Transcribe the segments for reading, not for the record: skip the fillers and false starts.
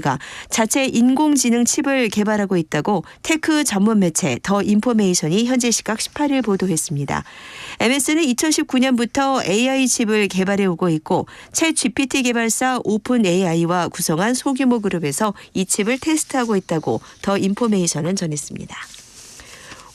가 자체 인공지능 칩을 개발하고 있다고 테크 전문 매체 더 인포메이션이 현지 시각 18일 보도했습니다. MS는 2019년부터 AI 칩을 개발해 오고 있고 챗 GPT 개발사 오픈 AI와 구성한 소규모 그룹에서 이 칩을 테스트하고 있다고 더 인포메이션은 전했습니다.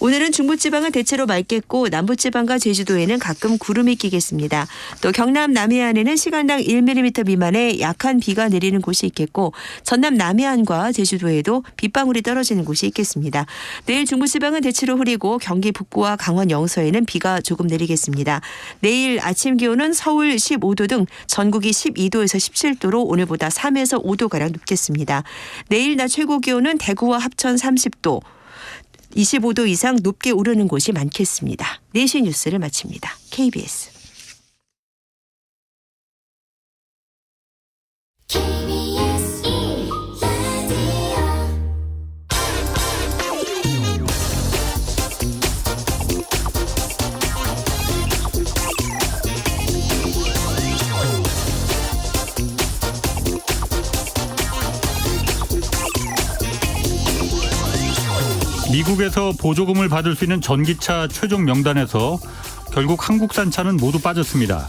오늘은 중부지방은 대체로 맑겠고 남부지방과 제주도에는 가끔 구름이 끼겠습니다. 또 경남 남해안에는 시간당 1mm 미만의 약한 비가 내리는 곳이 있겠고 전남 남해안과 제주도에도 빗방울이 떨어지는 곳이 있겠습니다. 내일 중부지방은 대체로 흐리고 경기 북부와 강원 영서에는 비가 조금 내리겠습니다. 내일 아침 기온은 서울 15도 등 전국이 12도에서 17도로 오늘보다 3에서 5도가량 높겠습니다. 내일 낮 최고 기온은 대구와 합천 30도, 25도 이상 높게 오르는 곳이 많겠습니다. 4시 뉴스를 마칩니다. KBS. 미국에서 보조금을 받을 수 있는 전기차 최종 명단에서 결국 한국산 차는 모두 빠졌습니다.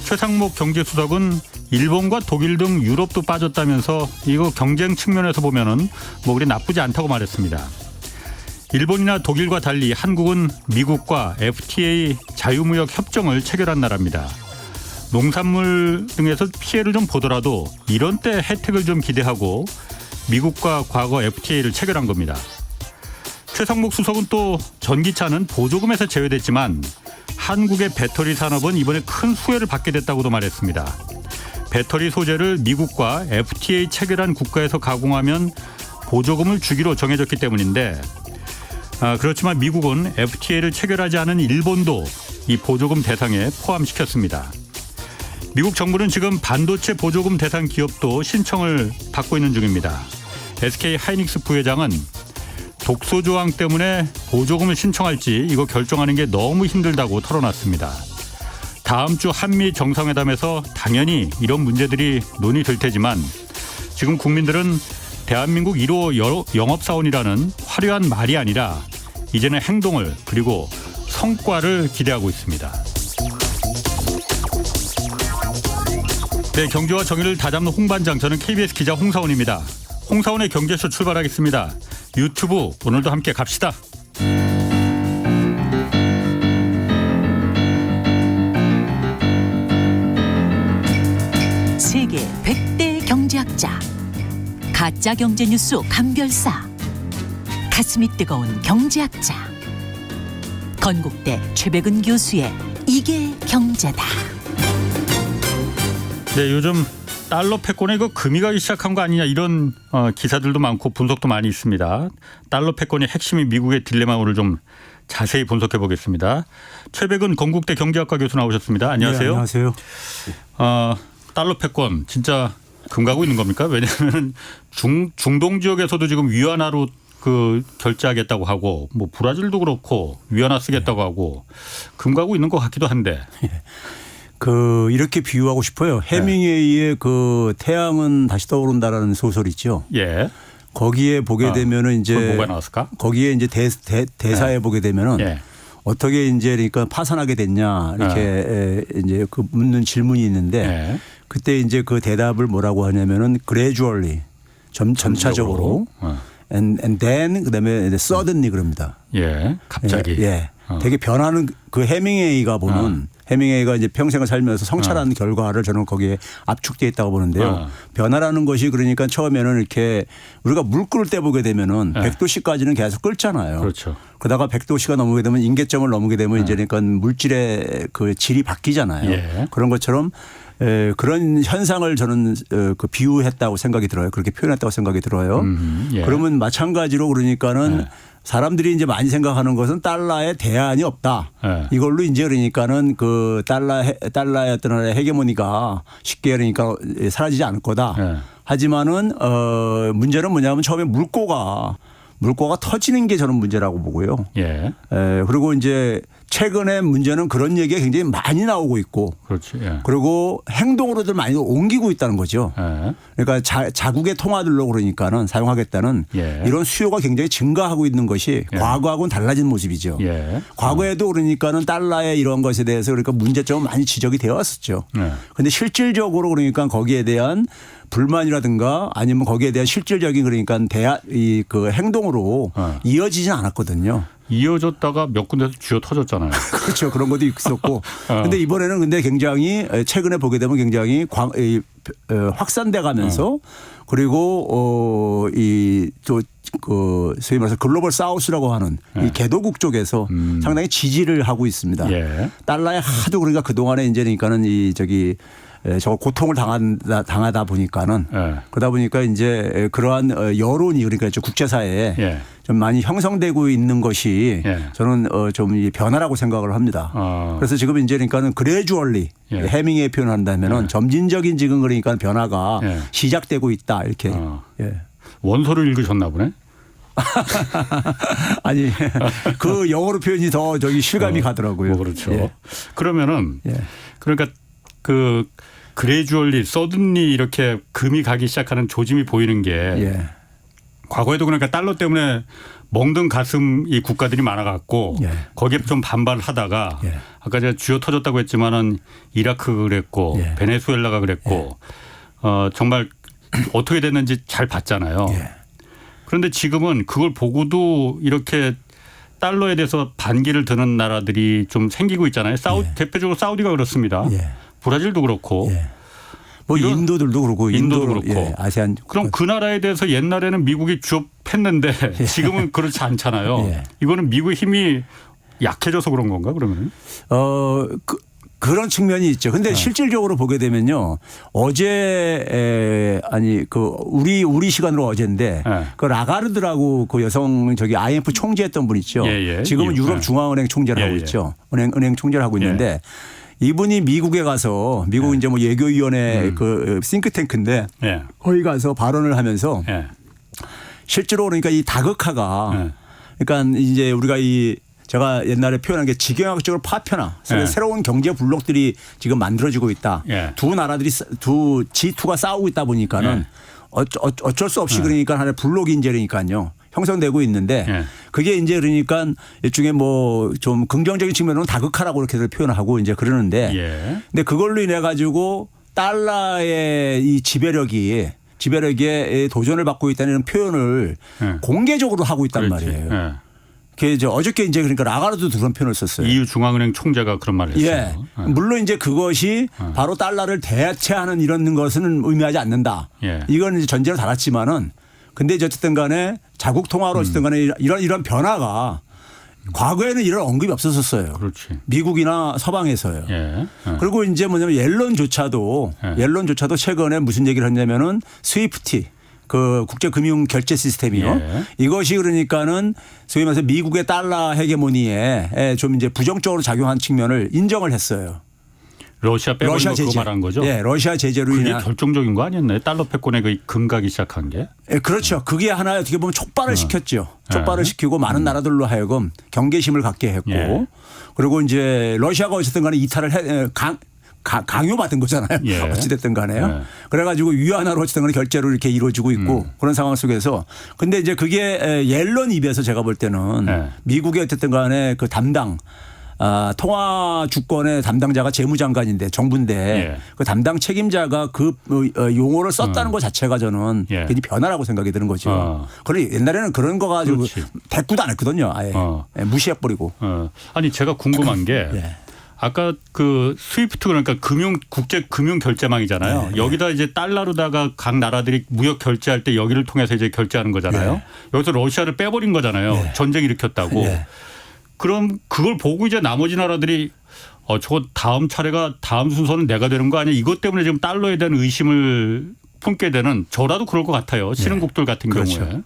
최상목 경제수석은 일본과 독일 등 유럽도 빠졌다면서 이거 경쟁 측면에서 보면은 뭐 그리 나쁘지 않다고 말했습니다. 일본이나 독일과 달리 한국은 미국과 FTA 자유무역 협정을 체결한 나라입니다. 농산물 등에서 피해를 좀 보더라도 이런 때 혜택을 좀 기대하고 미국과 과거 FTA를 체결한 겁니다. 최상목 수석은 또 전기차는 보조금에서 제외됐지만 한국의 배터리 산업은 이번에 큰 수혜를 받게 됐다고도 말했습니다. 배터리 소재를 미국과 FTA 체결한 국가에서 가공하면 보조금을 주기로 정해졌기 때문인데 그렇지만 미국은 FTA를 체결하지 않은 일본도 이 보조금 대상에 포함시켰습니다. 미국 정부는 지금 반도체 보조금 대상 기업도 신청을 받고 있는 중입니다. SK 하이닉스 부회장은 독소 조항 때문에 보조금을 신청할지 이거 결정하는 게 너무 힘들다고 털어놨습니다. 다음 주 한미 정상회담에서 당연히 이런 문제들이 논의될 테지만 지금 국민들은 대한민국 1호 영업사원이라는 화려한 말이 아니라 이제는 행동을 그리고 성과를 기대하고 있습니다. 네, 경제와 정의를 다잡는 홍반장, 저는 KBS 기자 홍사원입니다. 홍사원의 경제쇼 출발하겠습니다. 유튜브 오늘도 함께 갑시다. 세계 100대 경제학자, 가짜 경제 뉴스 감별사, 가슴이 뜨거운 경제학자, 건국대 최백은 교수의 이게 경제다. 네, 요즘 달러 패권에 이거 금이 가기 시작한 거 아니냐 이런 기사들도 많고 분석도 많이 있습니다. 달러 패권의 핵심이 미국의 딜레마를 좀 자세히 분석해 보겠습니다. 최백은 건국대 경제학과 교수 나오셨습니다. 안녕하세요. 네, 안녕하세요. 달러 패권 진짜 금 가고 있는 겁니까? 왜냐하면 중동 지역에서도 지금 위안화로 결제하겠다고 하고 뭐 브라질도 그렇고 위안화 쓰겠다고 하고 금 가고 있는 것 같기도 한데. 이렇게 비유하고 싶어요. 해밍웨이의 태양은 다시 떠오른다라는 소설 있죠. 예. 거기에 보게 되면은 이제 뭐가 나왔을까? 거기에 이제 대사에 보게 되면은 예. 어떻게 이제 그러니까 파산하게 됐냐 이렇게 이제 묻는 질문이 있는데 예. 그때 이제 그 대답을 뭐라고 하냐면은 gradually 점차적으로 and then 그다음에 suddenly 그럽니다. 예. 갑자기. 예. 되게 변하는 해밍웨이가 보는 해밍웨이가 이제 평생을 살면서 성찰한 결과를 저는 거기에 압축되어 있다고 보는데요. 변화라는 것이 그러니까 처음에는 이렇게 우리가 물 끓을 때 보게 되면은 100도씨까지는 계속 끓잖아요. 그렇죠. 그러다가 100도씨가 넘게 되면 임계점을 넘게 되면 이제 그러니까 물질의 질이 바뀌잖아요. 예. 그런 것처럼 그런 현상을 저는 비유했다고 생각이 들어요. 그렇게 표현했다고 생각이 들어요. 예. 그러면 마찬가지로 그러니까는 사람들이 이제 많이 생각하는 것은 달러에 대안이 없다. 이걸로 이제 그러니까는 달러의 어떤 헤게모니가 쉽게 그러니까 사라지지 않을 거다. 하지만은 문제는 뭐냐면 처음에 물꼬가 터지는 게 저는 문제라고 보고요. 예. 그리고 이제 최근에 문제는 그런 얘기가 굉장히 많이 나오고 있고 그렇지. 예. 그리고 행동으로들 많이 옮기고 있다는 거죠. 예. 그러니까 자국의 통화들로 그러니까는 사용하겠다는 예. 이런 수요가 굉장히 증가하고 있는 것이 예. 과거하고는 달라진 모습이죠. 예. 과거에도 그러니까는 달러의 이런 것에 대해서 그러니까 문제점은 많이 지적이 되어 왔었죠. 그런데 실질적으로 그러니까 거기에 대한 불만이라든가 아니면 거기에 대한 실질적인 그러니까 그 행동으로 이어지진 않았거든요. 이어졌다가 몇 군데서 쥐어 터졌잖아요. 그렇죠. 그런 것도 있었고. 근데 이번에는 근데 굉장히 최근에 보게 되면 굉장히 확산돼 가면서 그리고 그 소위 말해서 글로벌 사우스라고 하는 이 개도국 쪽에서 상당히 지지를 하고 있습니다. 예. 달러에 하도 그러니까 그동안에 이제 그러니까는 저 고통을 당하다 보니까는 예. 그러다 보니까 이제 그러한 여론이 그러니까 국제사회에 예. 좀 많이 형성되고 있는 것이 예. 저는 좀 변화라고 생각을 합니다. 그래서 지금 이제 그러니까는 그래주얼리 예. 해밍에 표현한다면은 점진적인 지금 그러니까 변화가 예. 시작되고 있다 이렇게. 예. 원서를 읽으셨나 보네. 아니 그 영어로 표현이 더 실감이 가더라고요. 뭐 그렇죠. 예. 그러면은 예. 그러니까 그 그레주얼리 서든리 이렇게 금이 가기 시작하는 조짐이 보이는 게 예. 과거에도 그러니까 달러 때문에 멍든 가슴 이 국가들이 많아갖고 예. 거기에 좀 반발하다가 예. 아까 제가 쥐어 터졌다고 했지만은 이라크 그랬고 예. 베네수엘라가 그랬고 정말 어떻게 됐는지 잘 봤잖아요. 예. 그런데 지금은 그걸 보고도 이렇게 달러에 대해서 반기를 드는 나라들이 좀 생기고 있잖아요. 예. 대표적으로 사우디가 그렇습니다. 예. 브라질도 그렇고. 예. 뭐 인도들도 그렇고 인도도 그렇고. 예. 아세안. 그럼 그 나라에 대해서 옛날에는 미국이 주업했는데 지금은 그렇지 않잖아요. 예. 이거는 미국의 힘이 약해져서 그런 건가 그러면? 그런 측면이 있죠. 근데 실질적으로 보게 되면요. 어제 우리 시간으로 어제인데 그 라가르드라고 그 여성 IMF 총재했던 분 있죠. 예. 지금은 유럽 중앙은행 총재를 하고 있죠. 은행 총재를 하고 있는데 이분이 미국에 가서 미국 이제 뭐 예교위원회 그 싱크탱크인데 거기 가서 발언을 하면서 실제로 그러니까 이 다극화가 그러니까 이제 우리가 제가 옛날에 표현한 게 지경학적으로 파편화 새로운 경제 블록들이 지금 만들어지고 있다. 두 나라들이 G2가 싸우고 있다 보니까는 어쩔 수 없이 그러니까 하나의 블록이 이제 그러니까요. 형성되고 있는데 그게 이제 그러니까 일종의 뭐 좀 긍정적인 측면으로는 다극화라고 이렇게 표현을 하고 이제 그러는데 근데 그걸로 인해 가지고 달러의 이 지배력에 도전을 받고 있다는 표현을 공개적으로 하고 있단 말이에요. 그게 어저께 이제 그러니까 라가르드도 그런 표현을 썼어요. EU 중앙은행 총재가 그런 말을 했어요. 물론 이제 그것이 바로 달러를 대체하는 이런 것은 의미하지 않는다. 이건 이제 전제로 달았지만은 근데 어쨌든 간에 자국 통화로 어쨌든 간에 이런 변화가 과거에는 이런 언급이 없었었어요. 그렇지. 미국이나 서방에서요. 그리고 이제 뭐냐면 옐런조차도 최근에 무슨 얘기를 했냐면은 스위프트 그 국제금융 결제 시스템이요. 이것이 그러니까는 소위 말해서 미국의 달러 헤게모니에 좀 이제 부정적으로 작용한 측면을 인정을 했어요. 러시아 빼버린 거 그거 말한 거죠? 예, 러시아 제재로 그게 결정적인 거 아니었나요? 달러 패권에 그 금가기 시작한 게? 예, 그렇죠. 그게 하나 어떻게 보면 촉발을 시켰죠. 촉발을 시키고 많은 나라들로 하여금 경계심을 갖게 했고 그리고 이제 러시아가 어쨌든 간에 이탈을 강요받은 거잖아요. 어찌됐든 간에요. 그래가지고 위안화로 어쨌든 간에 결제로 이렇게 이루어지고 있고 그런 상황 속에서 근데 이제 그게 옐런 입에서 제가 볼 때는 미국의 어쨌든 간에 그 통화 주권의 담당자가 재무장관인데 정부인데 그 담당 책임자가 그 용어를 썼다는 것 자체가 저는 굉장히 변화라고 생각이 드는 거죠. 그런데 옛날에는 그런 거 가지고 대꾸도 안 했거든요. 아예 무시해버리고. 아니 제가 궁금한 게 아까 그 스위프트 그러니까 국제 금융 결제망이잖아요. 여기다 이제 달러로다가 각 나라들이 무역 결제할 때 여기를 통해서 이제 결제하는 거잖아요. 여기서 러시아를 빼버린 거잖아요. 전쟁 일으켰다고. 그럼 그걸 보고 이제 나머지 나라들이 저거 다음 순서는 내가 되는 거 아니야? 이것 때문에 지금 달러에 대한 의심을 품게 되는 저라도 그럴 것 같아요. 신흥국들 같은 경우에.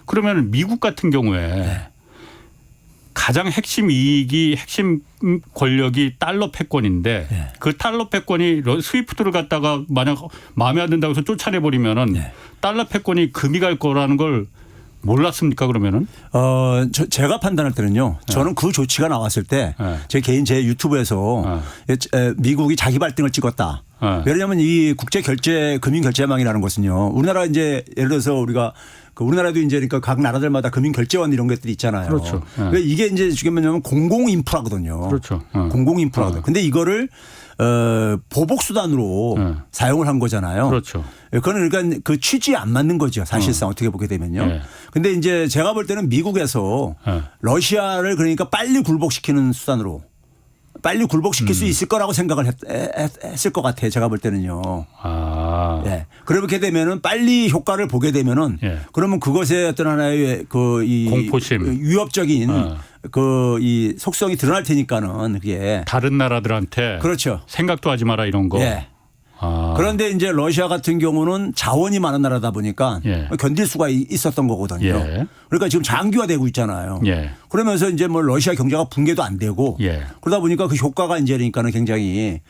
그러면 미국 같은 경우에 가장 핵심 권력이 달러 패권인데 그 달러 패권이 스위프트를 갖다가 만약 마음에 안 든다고 해서 쫓아내버리면은 달러 패권이 금이 갈 거라는 걸 몰랐습니까 그러면은? 제가 판단할 때는요. 저는 그 조치가 나왔을 때 제 개인 제 유튜브에서 미국이 자기 발등을 찍었다. 왜냐하면 이 국제 결제 금융 결제망이라는 것은요. 우리나라 이제 예를 들어서 우리가 우리나라도 이제 그러니까 각 나라들마다 금융 결제원 이런 것들이 있잖아요. 그렇죠. 그러니까 이게 이제 지금 뭐냐면 공공 인프라거든요. 그렇죠. 공공 인프라거든요. 근데 이거를 보복 수단으로 사용을 한 거잖아요. 그렇죠. 그건 그러니까 그 취지에 안 맞는 거죠. 사실상 어떻게 보게 되면요. 근데 이제 제가 볼 때는 미국에서 러시아를 그러니까 빨리 굴복시키는 수단으로 빨리 굴복시킬 수 있을 거라고 생각을 했을 것 같아요. 제가 볼 때는요. 예. 그렇게 되면은 빨리 효과를 보게 되면은 그러면 그것의 어떤 하나의 이 공포심, 위협적인 이 속성이 드러날 테니까는 그게 다른 나라들한테 그렇죠. 생각도 하지 마라 이런 거. 예. 그런데 이제 러시아 같은 경우는 자원이 많은 나라다 보니까 견딜 수가 있었던 거거든요. 그러니까 지금 장기화되고 있잖아요. 그러면서 이제 뭐 러시아 경제가 붕괴도 안 되고 그러다 보니까 그 효과가 이제 그러니까는 굉장히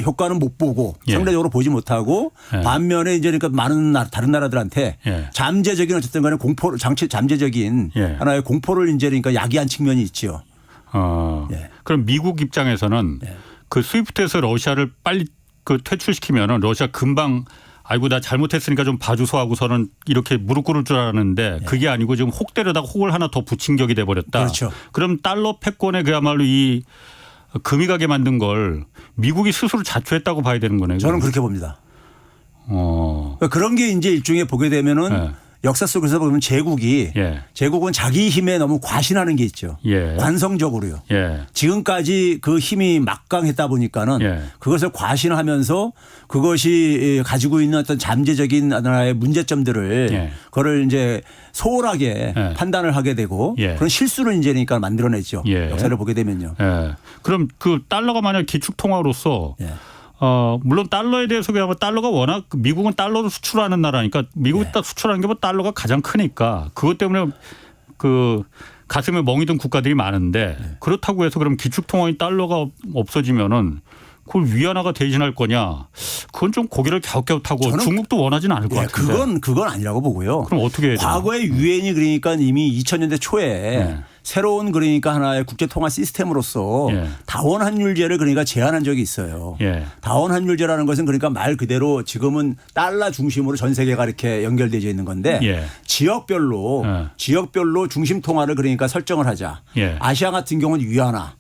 효과는 못 보고 상대적으로 보지 못하고 반면에 이제 그러니까 많은 다른 나라들한테 잠재적인 어쨌든 간에 공포를 잠재적인 하나의 공포를 이제 그러니까 야기한 측면이 있죠. 그럼 미국 입장에서는 그 스위프트에서 러시아를 빨리 퇴출시키면은 러시아 금방 아이고 나 잘못했으니까 좀 봐주소 하고서는 이렇게 무릎 꿇을 줄 알았는데 그게 아니고 지금 혹 때려다가 혹을 하나 더 붙인 격이 돼버렸다. 그렇죠. 그럼 달러 패권에 그야말로 이 금이 가게 만든 걸 미국이 스스로 자초했다고 봐야 되는 거네요. 저는 그렇게 봅니다. 그러니까 그런 게 이제 일종의 보게 되면은 역사 속에서 보면 제국은 자기 힘에 너무 과신하는 게 있죠. 관성적으로요. 지금까지 그 힘이 막강했다 보니까는 그것을 과신하면서 그것이 가지고 있는 어떤 잠재적인 하나의 문제점들을 그거를 이제 소홀하게 판단을 하게 되고 그런 실수를 이제 그러니까 만들어냈죠. 역사를 보게 되면요. 그럼 그 달러가 만약 기축통화로서 물론 달러에 대해서 그냥 달러가 워낙 미국은 달러를 수출하는 나라니까 미국이 딱 수출하는 게 뭐 달러가 가장 크니까 그것 때문에 그 가슴에 멍이 든 국가들이 많은데 그렇다고 해서 그럼 기축통화인 달러가 없어지면은 그걸 위안화가 대신할 거냐? 그건 좀 고개를 갸웃갸웃하고 중국도 원하지는 않을 것 같은데. 그건 아니라고 보고요. 그럼 어떻게 해야 되나? 과거에 유엔이 그러니까 이미 2000년대 초에 새로운 그러니까 하나의 국제통화 시스템으로서 다원 환율제를 그러니까 제안한 적이 있어요. 다원 환율제라는 것은 그러니까 말 그대로 지금은 달러 중심으로 전 세계가 이렇게 연결되어 있는 건데 지역별로 중심 통화를 그러니까 설정을 하자. 아시아 같은 경우는 위안화.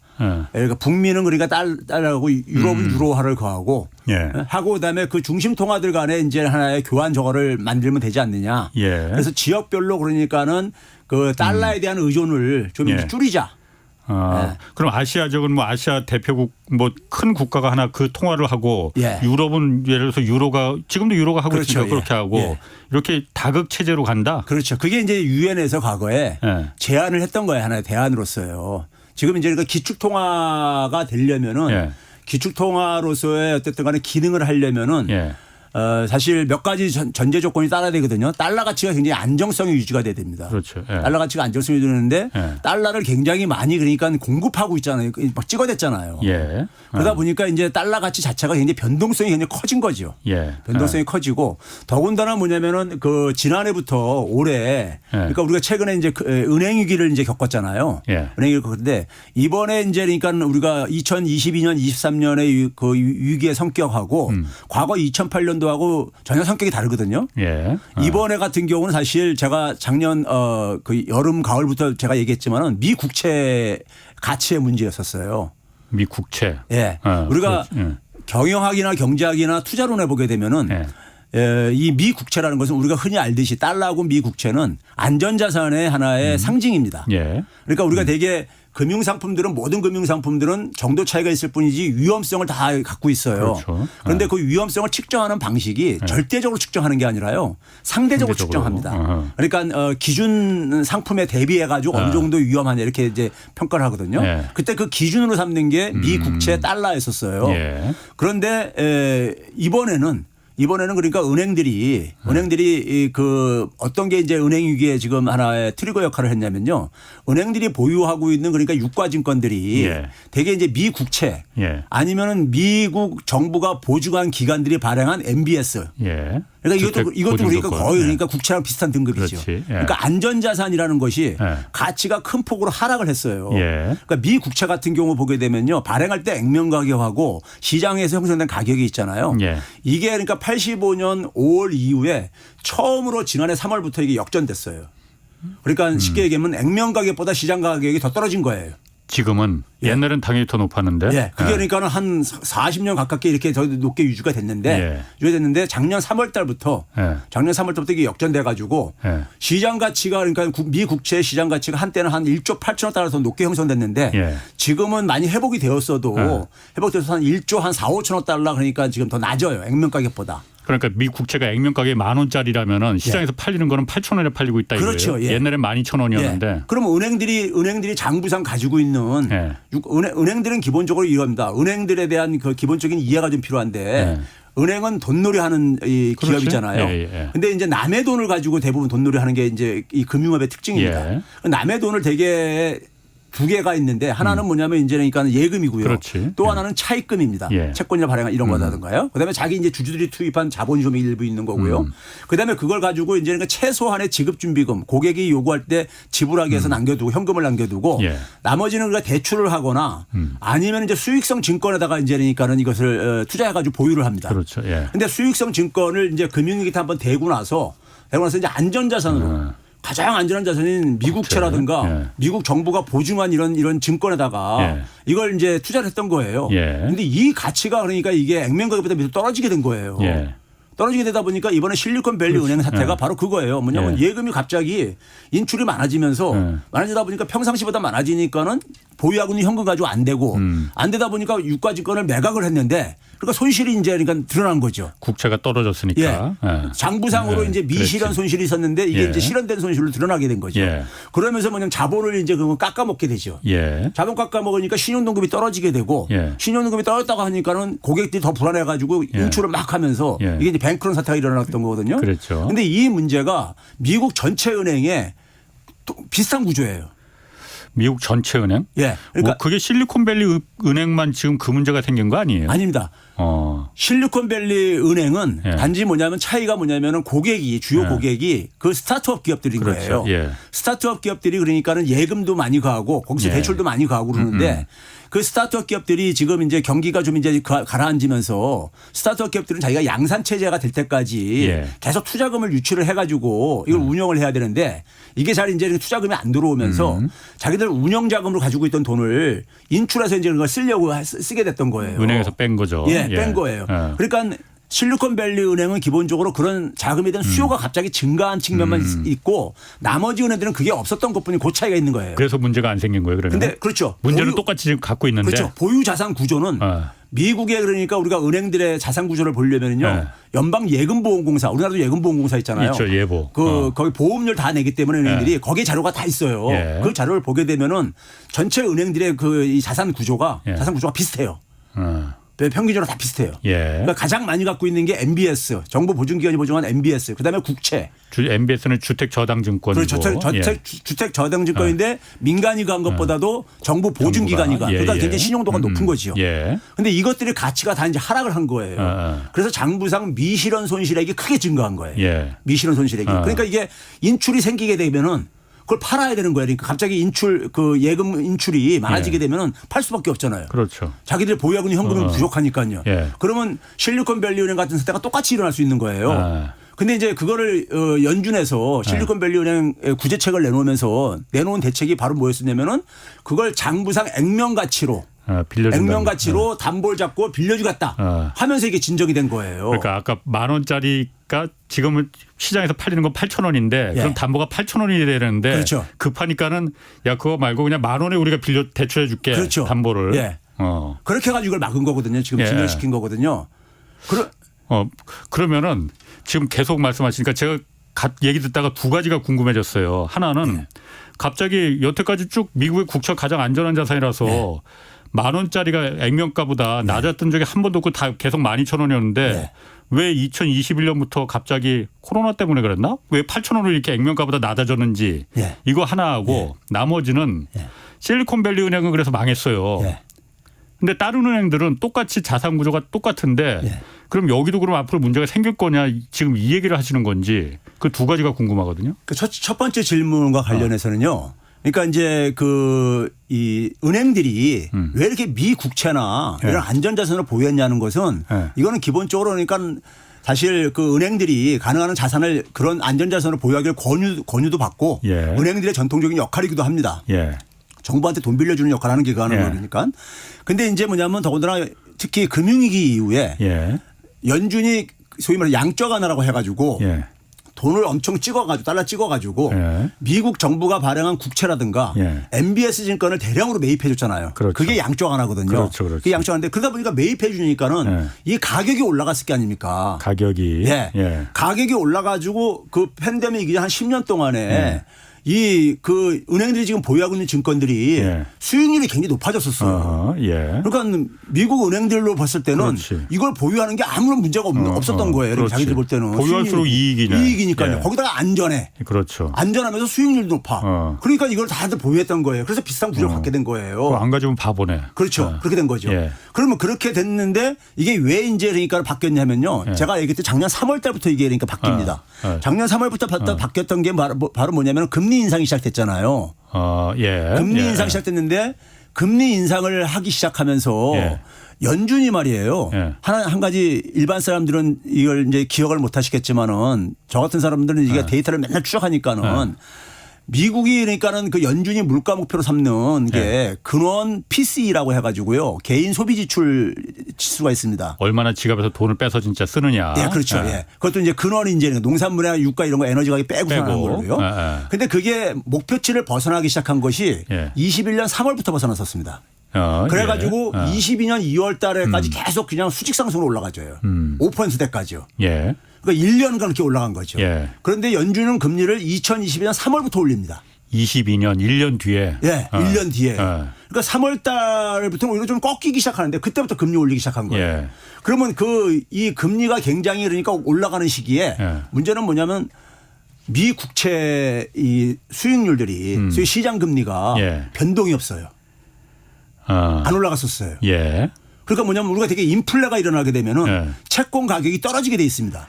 그러니까 북미는 그러니까 달러하고 유럽은 유로화를 거하고 하고 그다음에 그 중심 통화들 간에 이제 하나의 교환 저거를 만들면 되지 않느냐. 그래서 지역별로 그러니까는 그 달러에 대한 의존을 좀 줄이자. 그럼 아시아적은 뭐 아시아 대표국 뭐 큰 국가가 하나 그 통화를 하고 유럽은 예를 들어서 유로가 지금도 유로가 하고 있으니까 그렇게 하고 이렇게 다극 체제로 간다. 그렇죠. 그게 이제 유엔에서 과거에 제안을 했던 거예요. 하나의 대안으로서요. 지금 이제 그러니까 기축통화가 되려면은 기축통화로서의 어쨌든 간에 기능을 하려면은 사실 몇 가지 전제 조건이 따라야 되거든요. 달러 가치가 굉장히 안정성이 유지가 돼야 됩니다. 그렇죠. 달러 가치가 안정성이 유지되는데 달러를 굉장히 많이 그러니까 공급하고 있잖아요. 막 찍어댔잖아요. 그러다 보니까 이제 달러 가치 자체가 굉장히 변동성이 굉장히 커진 거죠. 변동성이 커지고 더군다나 뭐냐면은 그 지난해부터 올해 그러니까 우리가 최근에 이제 은행 위기를 이제 겪었잖아요. 은행 위기를 겪었는데 이번에 이제 그러니까 우리가 2022년, 23년의 그 위기의 성격하고 과거 2008년 하고 전혀 성격이 다르거든요. 이번에 같은 경우는 사실 제가 작년 그 여름 가을부터 제가 얘기했지만은 미 국채 가치의 문제였었어요. 미 국채. 우리가 경영학이나 경제학이나 투자론에 보게 되면은 이 미 국채라는 것은 우리가 흔히 알듯이 달러하고 미 국채는 안전자산의 하나의 상징입니다. 그러니까 우리가 되게 금융상품들은 모든 금융상품들은 정도 차이가 있을 뿐이지 위험성을 다 갖고 있어요. 그런데 그 위험성을 측정하는 방식이 절대적으로 측정하는 게 아니라요. 상대적으로 측정합니다. 그러니까 기준 상품에 대비해 가지고 어느 정도 위험하냐 이렇게 이제 평가를 하거든요. 그때 그 기준으로 삼는 게 미 국채 달러였었어요. 그런데 이번에는 그러니까 은행들이 그 어떤 게 이제 은행 위기에 지금 하나의 트리거 역할을 했냐면요. 은행들이 보유하고 있는 그러니까 유가증권들이 대개 이제 미 국채 아니면은 미국 정부가 보증한 기관들이 발행한 MBS 그러니까 주택 이것도 그러니까 보증조건. 거의 예. 그러니까 국채랑 비슷한 등급이죠. 그렇지. 예. 그러니까 안전자산이라는 것이 예. 가치가 큰 폭으로 하락을 했어요. 예. 그러니까 미 국채 같은 경우 보게 되면요. 발행할 때 액면 가격하고 시장에서 형성된 가격이 있잖아요. 예. 이게 그러니까 85년 5월 이후에 처음으로 지난해 3월부터 이게 역전됐어요. 그러니까 쉽게 얘기하면 액면 가격보다 시장 가격이 더 떨어진 거예요. 지금은 예. 옛날엔 당연히 더 높았는데. 예. 그게 예. 그러니까는 한 40년 가깝게 이렇게 더 높게 유지가 됐는데 작년 3월 달부터 작년 3월 달부터 이게 역전돼 가지고 예. 시장 가치가 그러니까 미 국채 시장 가치가 한때는 한 1조 8천억 달러 더 높게 형성됐는데 예. 지금은 많이 회복이 되었어도 회복돼서 한 1조 한 4, 5천억 달러 그러니까 지금 더 낮아요. 액면 가격보다. 그러니까 미 국채가 액면 가격이 10,000원짜리라면은 시장에서 팔리는 거는 8,000원에 팔리고 있다 이거예요. 그렇죠. 예. 옛날엔 12,000원이었는데. 예. 그러면 은행들이 장부상 가지고 있는 예. 은행들은 기본적으로 이겁니다. 은행들에 대한 그 기본적인 이해가 좀 필요한데 예. 은행은 돈놀이 하는 이 그렇지. 기업이잖아요. 예. 근데 이제 남의 돈을 가지고 대부분 돈놀이 하는 게 이제 이 금융업의 특징입니다. 예. 남의 돈을 되게 두 개가 있는데 하나는 뭐냐면 이제 그러니까 예금이고요. 그렇지. 또 예. 하나는 차입금입니다. 예. 채권이나 발행한 이런 거라든가요. 그다음에 자기 이제 주주들이 투입한 자본이 좀 일부 있는 거고요. 그다음에 그걸 가지고 이제 그러니까 최소한의 지급준비금 고객이 요구할 때 지불하기 위해서 남겨두고 현금을 남겨두고 예. 나머지는 우리가 대출을 하거나 아니면 이제 수익성 증권에다가 이제 그러니까는 이것을 투자해가지고 보유를 합니다. 그렇죠. 예. 근데 수익성 증권을 이제 금융위기 때 한번 대고 나서 이제 안전자산으로 가장 안전한 자산인 미국채라든가 예. 미국 정부가 보증한 이런 증권에다가 예. 이걸 이제 투자를 했던 거예요. 예. 그런데 이 가치가 그러니까 이게 액면 가격보다 밑으로 떨어지게 된 거예요. 예. 떨어지게 되다 보니까 이번에 실리콘밸리 은행 사태가 바로 그거예요. 뭐냐면 예. 예금이 갑자기 인출이 많아지면서 많아지다 보니까 평상시보다 많아지니까는 보유하고 있는 현금 가지고 안 되고 안 되다 보니까 유가증권을 매각을 했는데 그러니까 손실이 이제 그러니까 드러난 거죠. 국채가 떨어졌으니까. 예. 장부상으로 이제 미실현 그렇지. 손실이 있었는데 이게 예. 이제 실현된 손실로 드러나게 된 거죠. 예. 그러면서 뭐냐면 자본을 이제 그거 깎아먹게 되죠. 예. 자본 깎아먹으니까 신용등급이 떨어지게 되고 예. 신용등급이 떨어졌다고 하니까는 고객들이 더 불안해가지고 인출을 막 하면서 예. 이게 이제 뱅크런 사태가 일어났던 거거든요. 그렇죠. 그런데 이 문제가 미국 전체 은행에 또 비슷한 구조예요. 미국 전체 은행? 예. 그러니까 뭐 그게 실리콘밸리 은행만 지금 그 문제가 생긴 거 아니에요? 아닙니다. 실리콘밸리 은행은 예. 단지 뭐냐면 차이가 뭐냐면은 고객이 주요 고객이 그 스타트업 기업들인 그렇죠. 거예요. 예. 스타트업 기업들이 그러니까는 예금도 많이 가고 거기서 예. 대출도 많이 가고 그러는데 그 스타트업 기업들이 지금 이제 경기가 좀 이제 가라앉으면서 스타트업 기업들은 자기가 양산 체제가 될 때까지 예. 계속 투자금을 유치를 해가지고 이걸 운영을 해야 되는데 이게 잘 이제 투자금이 안 들어오면서 자기들 운영 자금으로 가지고 있던 돈을 인출해서 이제 그걸 쓰려고 쓰게 됐던 거예요. 은행에서 뺀 거죠. 예, 뺀 거예요. 예. 그러니까 실리콘밸리 은행은 기본적으로 그런 자금에 대한 수요가 갑자기 증가한 측면만 있고 나머지 은행들은 그게 없었던 것뿐이 그 차이가 있는 거예요. 그래서 문제가 안 생긴 거예요. 그러면. 근데 그렇죠. 문제는 똑같이 지금 갖고 있는데. 그렇죠. 보유 자산 구조는 미국에 그러니까 우리가 은행들의 자산 구조를 보려면요. 연방 예금보험공사 우리나라도 예금보험공사 있잖아요. 있죠. 예보. 거기 보험료를 다 내기 때문에 은행들이 거기에 자료가 다 있어요. 예. 그 자료를 보게 되면은 전체 은행들의 그 이 자산 구조가 비슷해요. 평균적으로 다 비슷해요. 예. 그러니까 가장 많이 갖고 있는 게 MBS, 정부 보증기관이 보증한 MBS, 그다음에 국채. MBS는 주택저당증권이고. 그렇죠. 주택저당증권인데 민간이 간 것보다도 정부 보증기관이 간. 그러니까 굉장히 신용도가 높은 거죠. 그런데 이것들의 가치가 다 이제 하락을 한 거예요. 그래서 장부상 미실현 손실액이 크게 증가한 거예요. 미실현 손실액이. 그러니까 이게 인출이 생기게 되면은 그걸 팔아야 되는 거예요. 그러니까 갑자기 그 예금 인출이 많아지게 되면은 팔 수밖에 없잖아요. 그렇죠. 자기들 보유하고 있는 현금이 부족하니까요. 그러면 실리콘밸리 은행 같은 사태가 똑같이 일어날 수 있는 거예요. 근데 이제 그거를 연준해서 실리콘밸리 은행 구제책을 내놓은 대책이 바로 뭐였었냐면은 그걸 장부상 액면 가치로 액면 가치로 담보를 잡고 빌려주겠다 하면서 이게 진정이 된 거예요. 그러니까 아까 10,000원짜리가 지금은 시장에서 팔리는 건 8,000원인데 그럼 담보가 8,000원이 되는데 그렇죠. 급하니까는 야 그거 말고 그냥 10,000원에 우리가 대출해 줄게. 그렇죠. 담보를. 그렇게 해가지고 이걸 막은 거거든요. 지금 진정시킨 거거든요. 그러면은 지금 계속 말씀하시니까 제가 얘기 듣다가 두 가지가 궁금해졌어요. 하나는 갑자기 여태까지 쭉 미국의 국채 가장 안전한 자산이라서 10,000원짜리가 액면가보다 낮았던 적이 한 번도 없고 다 계속 12,000원이었는데 왜 2021년부터 갑자기 코로나 때문에 그랬나? 왜 8,000원을 이렇게 액면가보다 낮아졌는지 이거 하나하고 나머지는 실리콘밸리 은행은 그래서 망했어요. 근데 다른 은행들은 똑같이 자산 구조가 똑같은데 그럼 여기도 그럼 앞으로 문제가 생길 거냐 지금 이 얘기를 하시는 건지 그 두 가지가 궁금하거든요. 첫 번째 질문과 관련해서는요. 그러니까 이제 이 은행들이 왜 이렇게 미국채나 이런 안전자산을 보유했냐는 것은 이거는 기본적으로 그러니까 사실 그 은행들이 가능한 자산을 그런 안전자산을 보유하기를 권유도 받고 은행들의 전통적인 역할이기도 합니다. 정부한테 돈 빌려주는 역할을 하는 기관은 그러니까. 근데 이제 뭐냐면 더군다나 특히 금융위기 이후에 연준이 소위 말해 양적 완화라고 해가지고 돈을 엄청 찍어가지고 달러 찍어가지고 미국 정부가 발행한 국채라든가 MBS 증권을 대량으로 매입해 줬잖아요. 그렇죠. 그게 양적 완화거든요. 그렇죠. 그게 양적 완화인데 그러다 보니까 매입해 주니까는 이 가격이 올라갔을 게 아닙니까? 가격이. 가격이 올라가지고 그 팬데믹 이제 한 10년 동안에 그 은행들이 지금 보유하고 있는 증권들이 수익률이 굉장히 높아졌었어요. 그러니까 미국 은행들로 봤을 때는 이걸 보유하는 게 아무런 문제가 없었던 거예요. 자기들 볼 때는. 보유할수록 이익이니까요. 거기다가 안전해. 그렇죠. 안전하면서 수익률도 높아. 그러니까 이걸 다들 보유했던 거예요. 그래서 비슷한 구조를 갖게 된 거예요. 안 가지면 바보네. 그렇죠. 그렇게 된 거죠. 그러면 그렇게 됐는데 이게 왜 이제 그러니까 바뀌었냐면요. 제가 얘기했듯이 작년 3월 달부터 이게 그러니까 바뀝니다. 작년 3월부터 바뀌었던 게 바로 뭐냐면 금리 인상이 시작됐잖아요. 금리 인상이 시작됐는데 금리 인상을 하기 시작하면서 연준이 말이에요. 한 가지 일반 사람들은 이걸 이제 기억을 못 하시겠지만은 저 같은 사람들은 이게 데이터를 맨날 추적하니까는 미국이 그러니까는 그 연준이 물가 목표로 삼는 게 근원 PC라고 해가지고요. 개인 소비 지출 지수가 있습니다. 얼마나 지갑에서 돈을 빼서 진짜 쓰느냐. 네, 그렇죠. 그것도 이제 근원이 이제 농산물이나 유가 이런 거 에너지 가격 빼고 하는 거고요. 근데 그게 목표치를 벗어나기 시작한 것이 21년 3월부터 벗어났었습니다. 그래가지고 22년 2월 달에까지 계속 그냥 수직 상승으로 올라가져요. 5%대까지요. 그러니까 1년간 그렇게 올라간 거죠. 그런데 연준은 금리를 2022년 3월부터 올립니다. 22년 1년 뒤에. 1년 뒤에. 그러니까 3월 달부터 오히려 좀 꺾이기 시작하는데 그때부터 금리 올리기 시작한 거예요. 그러면 이 금리가 굉장히 그러니까 올라가는 시기에 문제는 뭐냐면 미 국채 이 수익률들이 소위 시장 금리가 변동이 없어요. 안 올라갔었어요. 그러니까 뭐냐면 우리가 되게 인플레가 일어나게 되면은 채권 가격이 떨어지게 돼 있습니다.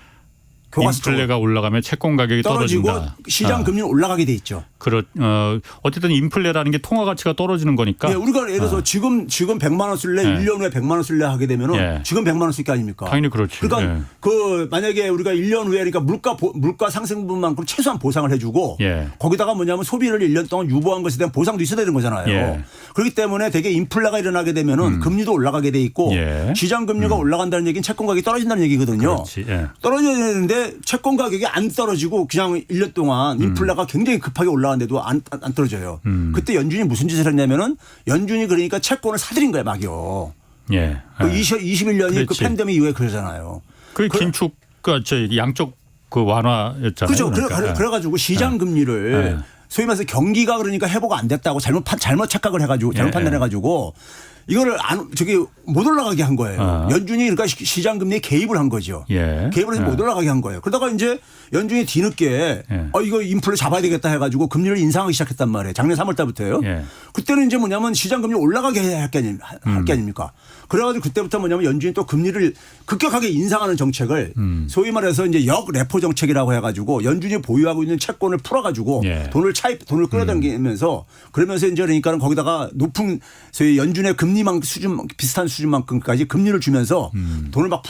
인플레가 올라가면 채권 가격이 떨어지고 떨어진다. 시장 금리는 올라가게 돼 있죠. 어쨌든 인플레라는 게 통화 가치가 떨어지는 거니까. 우리가 예를 들어서 지금 100만 원 쓸래 1년 후에 100만 원 쓸래 하게 되면은 지금 100만 원 쓸 게 아닙니까? 당연히 그렇지. 그러니까 만약에 우리가 1년 후에 그러니까 물가 상승분만큼 최소한 보상을 해주고 거기다가 뭐냐면 소비를 1년 동안 유보한 것에 대한 보상도 있어야 되는 거잖아요. 그렇기 때문에 되게 인플레가 일어나게 되면은 금리도 올라가게 돼 있고 시장 금리가 올라간다는 얘기는 채권 가격이 떨어진다는 얘기거든요. 떨어져야 되는데 채권 가격이 안 떨어지고 그냥 1년 동안 인플레가 굉장히 급하게 올라갔는데도 안 떨어져요. 그때 연준이 무슨 짓을 했냐면은 연준이 그러니까 채권을 사들인 거예요, 막이요. 21년이 그 팬데믹 이후에 그러잖아요. 그 긴축 양쪽 그 완화였잖아요. 그렇죠. 그러니까. 그래가지고 시장 금리를 소위 말해서 경기가 그러니까 회복 안 됐다고 잘못 착각을 해가지고 잘못 판단해가지고 이거를 못 올라가게 한 거예요. 연준이 그러니까 시장 금리에 개입을 한 거죠. 개입을 해서 못 올라가게 한 거예요. 그러다가 이제 연준이 뒤늦게 이거 인플레 잡아야 되겠다 해가지고 금리를 인상하기 시작했단 말이에요. 작년 3월 달부터요. 그때는 이제 뭐냐면 시장 금리 올라가게 할 게 아닙니까? 그래가지고 그때부터 뭐냐면 연준이 또 금리를 급격하게 인상하는 정책을 소위 말해서 이제 역 레포 정책이라고 해가지고 연준이 보유하고 있는 채권을 풀어가지고 돈을 끌어당기면서 그러면서 이제 그러니까는 거기다가 높은 소위 연준의 금리만 비슷한 수준만큼까지 금리를 주면서 돈을 막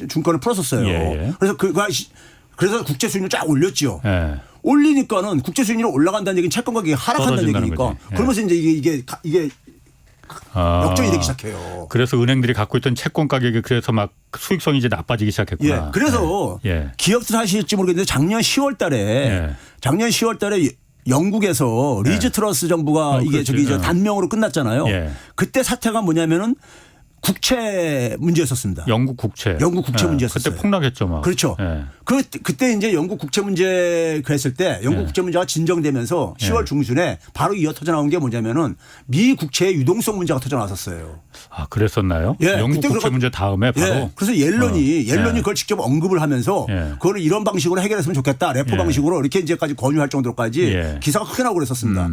증권을 풀었었어요. 그래서 국채 수익률 쫙 올렸죠. 올리니까는 국채 수익률이 올라간다는 얘기는 채권 가격이 하락한다는 얘기니까. 그러면서 이제 이게 역전이 되기 시작해요. 그래서 은행들이 갖고 있던 채권 가격이 그래서 막 수익성이 이제 나빠지기 시작했구나. 그래서 기업들 하실지 모르겠는데 작년 10월 달에 영국에서 리즈 트러스 정부가 이게 단명으로 끝났잖아요. 그때 사태가 뭐냐면은 국채 문제였었습니다. 영국 국채 문제였었어요. 그때 폭락했죠, 막. 그렇죠. 그때 이제 영국 국채 문제 그랬을 때 영국 국채 문제가 진정되면서 10월 중순에 바로 이어 터져 나온 게 뭐냐면은 미 국채의 유동성 문제가 터져 나왔었어요. 그랬었나요? 영국 국채 문제 다음에 바로. 그래서 옐런이 그걸 직접 언급을 하면서 그걸 이런 방식으로 해결했으면 좋겠다. 레포 방식으로 이렇게 이제까지 권유할 정도로까지 기사가 크게 나오고 그랬었습니다.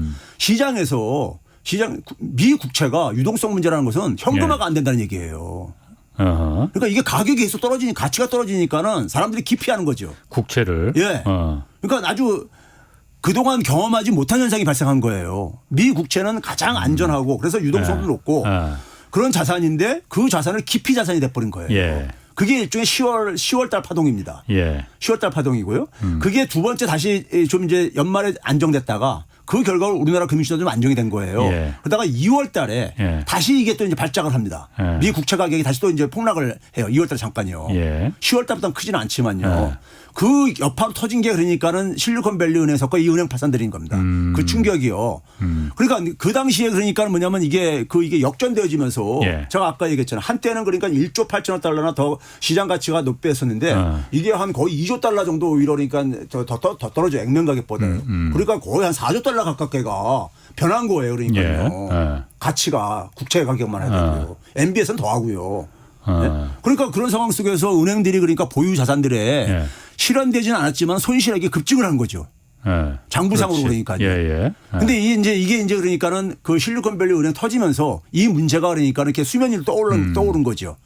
미 국채가 유동성 문제라는 것은 현금화가 안 된다는 얘기예요. 어허. 그러니까 이게 가격이 계속 가치가 떨어지니까는 사람들이 기피하는 거죠. 국채를. 예. 그러니까 아주 그동안 경험하지 못한 현상이 발생한 거예요. 미 국채는 가장 안전하고 그래서 유동성도 높고 그런 자산인데 그 자산을 기피 자산이 돼버린 거예요. 예. 그게 일종의 10월 달 파동입니다. 예. 10월 달 파동이고요. 그게 두 번째 다시 좀 이제 연말에 안정됐다가 그 결과로 우리나라 금융시장도 좀 안정이 된 거예요. 예. 그러다가 2월 달에 예. 다시 이게 또 이제 발작을 합니다. 예. 미 국채 가격이 다시 또 이제 폭락을 해요. 2월 달에 잠깐요. 예. 10월 달부터는 크지는 않지만요. 예. 그 여파로 터진 게 그러니까는 실리콘밸리 은행 사건 이 은행 파산들인 겁니다. 그 충격이요. 그러니까 그 당시에 그러니까 뭐냐면 이게 역전되어지면서 예. 제가 아까 얘기했잖아요. 한때는 그러니까 1조 8천억 달러나 더 시장 가치가 높였었는데 이게 한 거의 2조 달러 정도 오히려 그러니까 더 떨어져 액면 가격보다요. 그러니까 거의 한 4조 달러 가깝게가 변한 거예요. 그러니까요. 예. 가치가 국채 가격만 해도 MBS는 더 하고요. 네? 그러니까 그런 상황 속에서 은행들이 그러니까 보유 자산들에 예. 실현되지는 않았지만 손실액이 급증을 한 거죠. 예. 장부상으로 그렇지. 그러니까요. 예. 근데 이게 이제 그러니까는 그 실리콘밸리 은행 터지면서 이 문제가 그러니까 이렇게 수면 위로 떠오른 거죠.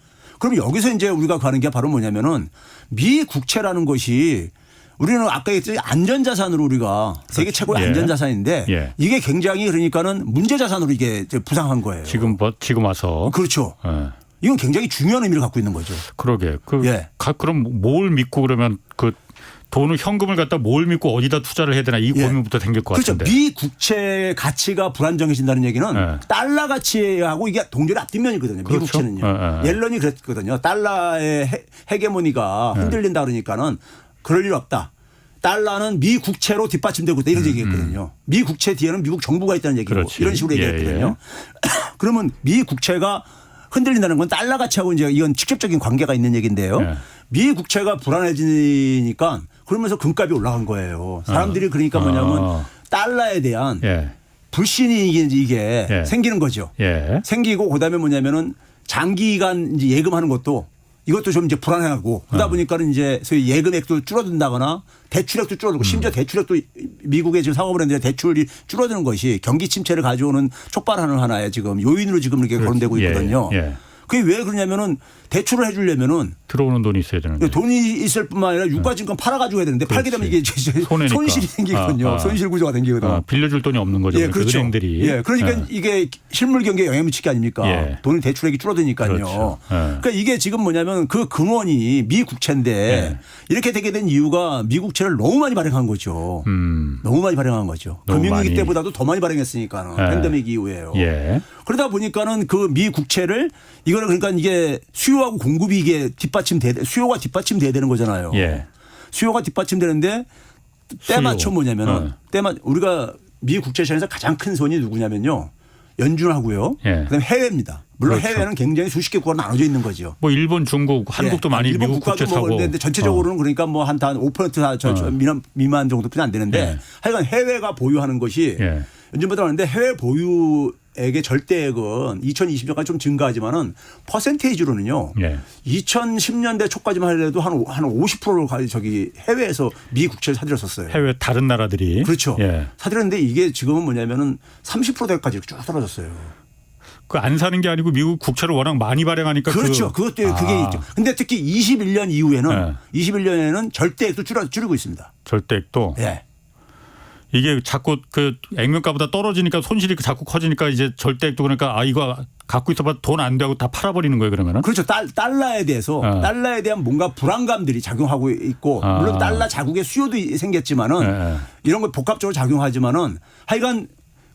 그럼 여기서 이제 우리가 가는 게 바로 뭐냐면은 미 국채라는 것이 우리는 아까 얘기했듯이 안전자산으로 우리가 세계 최고의 예. 안전자산인데 예. 이게 이게 굉장히 그러니까는 문제자산으로 이게 부상한 거예요. 지금 와서. 그렇죠. 예. 이건 굉장히 중요한 의미를 갖고 있는 거죠. 그러게. 예. 그럼 뭘 믿고 그러면 그 돈을 현금을 갖다 뭘 믿고 어디다 투자를 해야 되나 이 고민부터 생길 것 그렇죠. 같은데. 미 국채 가치가 불안정해진다는 얘기는 예. 달러 가치하고 이게 동절의 앞뒷면이거든요. 미 그렇죠. 국채는요. 옐런이 그랬거든요. 달러의 헤게모니가 흔들린다 그러니까는 그럴 일 없다. 달러는 미 국채로 뒷받침되고 있다 이런 얘기했거든요. 미 국채 뒤에는 미국 정부가 있다는 얘기고 그렇지. 이런 식으로 얘기했거든요. 그러면 미 국채가 흔들린다는 건 달러 가치하고 이제 이건 직접적인 관계가 있는 얘기인데요. 네. 미 국채가 불안해지니까 그러면서 금값이 올라간 거예요. 사람들이 그러니까 뭐냐면 달러에 대한 불신이 이게 예. 생기는 거죠. 예. 생기고 그다음에 뭐냐면은 장기간 이제 예금하는 것도 이것도 좀 이제 불안해하고 그러다 보니까는 이제 소위 예금액도 줄어든다거나 대출액도 줄어들고 심지어 대출액도 미국의 지금 상업은행들의 대출이 줄어드는 것이 경기 침체를 가져오는 촉발하는 하나의 지금 요인으로 지금 이렇게 거론되고 있거든요. 예. 그게 왜 그러냐면은 대출을 해주려면은 들어오는 돈이 있어야 되는데. 돈이 있을 뿐만 아니라 유가증권 팔아가지고 해야 되는데 팔게 되면 이게 손해니까. 손실이 생기거든요. 손실 구조가 생기거든요. 빌려줄 돈이 없는 거죠. 예, 그렇죠. 은행들이. 예, 그러니까 이게 실물 경기에 영향을 미치게 아닙니까? 예. 돈이 대출액이 줄어드니까요. 그렇죠. 예. 그러니까 이게 지금 뭐냐면 그 근원이 미 국채인데 예. 이렇게 되게 된 이유가 미 국채를 너무 많이 발행한 거죠. 너무 많이 발행한 거죠. 너무 금융위기 많이. 때보다도 더 많이 발행했으니까는 예. 팬데믹 이후에요. 예. 그러다 보니까는 그 미 국채를 이거는 그러니까 이게 수요하고 공급이 이게 수요가 뒷받침돼야 되는 거잖아요. 예. 수요가 뒷받침되는데 때맞춰 뭐냐면은 우리가 미 국채 시장에서 가장 큰 손이 누구냐면요. 연준하고요. 예. 그다음에 해외입니다. 물론 그렇죠. 해외는 굉장히 수십 개 국가로 나눠져 있는 거죠. 뭐 일본, 중국, 한국도 많이 일본 미국 국채 국가도 사고. 근데 전체적으로는 그러니까 뭐 한 5% 미만 정도뿐이 안 되는데 예. 하여간 해외가 보유하는 것이 예. 연준보다 많은데 해외 보유액의 절대액은 2020년까지 좀 증가하지만은 퍼센테이지로는요. 예. 2010년대 초까지만 하더라도 한 50%를 저기 해외에서 미 국채를 사들였었어요. 해외 다른 나라들이. 그렇죠. 예. 사들였는데 이게 지금은 뭐냐면은 30%대까지 쭉 떨어졌어요. 그 안 사는 게 아니고 미국 국채를 워낙 많이 발행하니까. 그렇죠. 그게 있죠. 근데 특히 21년 이후에는 예. 21년에는 절대액도 줄이고 있습니다. 절대액도. 예. 이게 자꾸 그 액면가보다 떨어지니까 손실이 자꾸 커지니까 이제 절대액도 그러니까 이거 갖고 있어봐 돈 안 되고 다 팔아버리는 거예요 그러면은. 그렇죠. 달러에 대해서 달러에 대한 뭔가 불안감들이 작용하고 있고 물론 달러 자국의 수요도 생겼지만은 이런 거 복합적으로 작용하지만은 하여간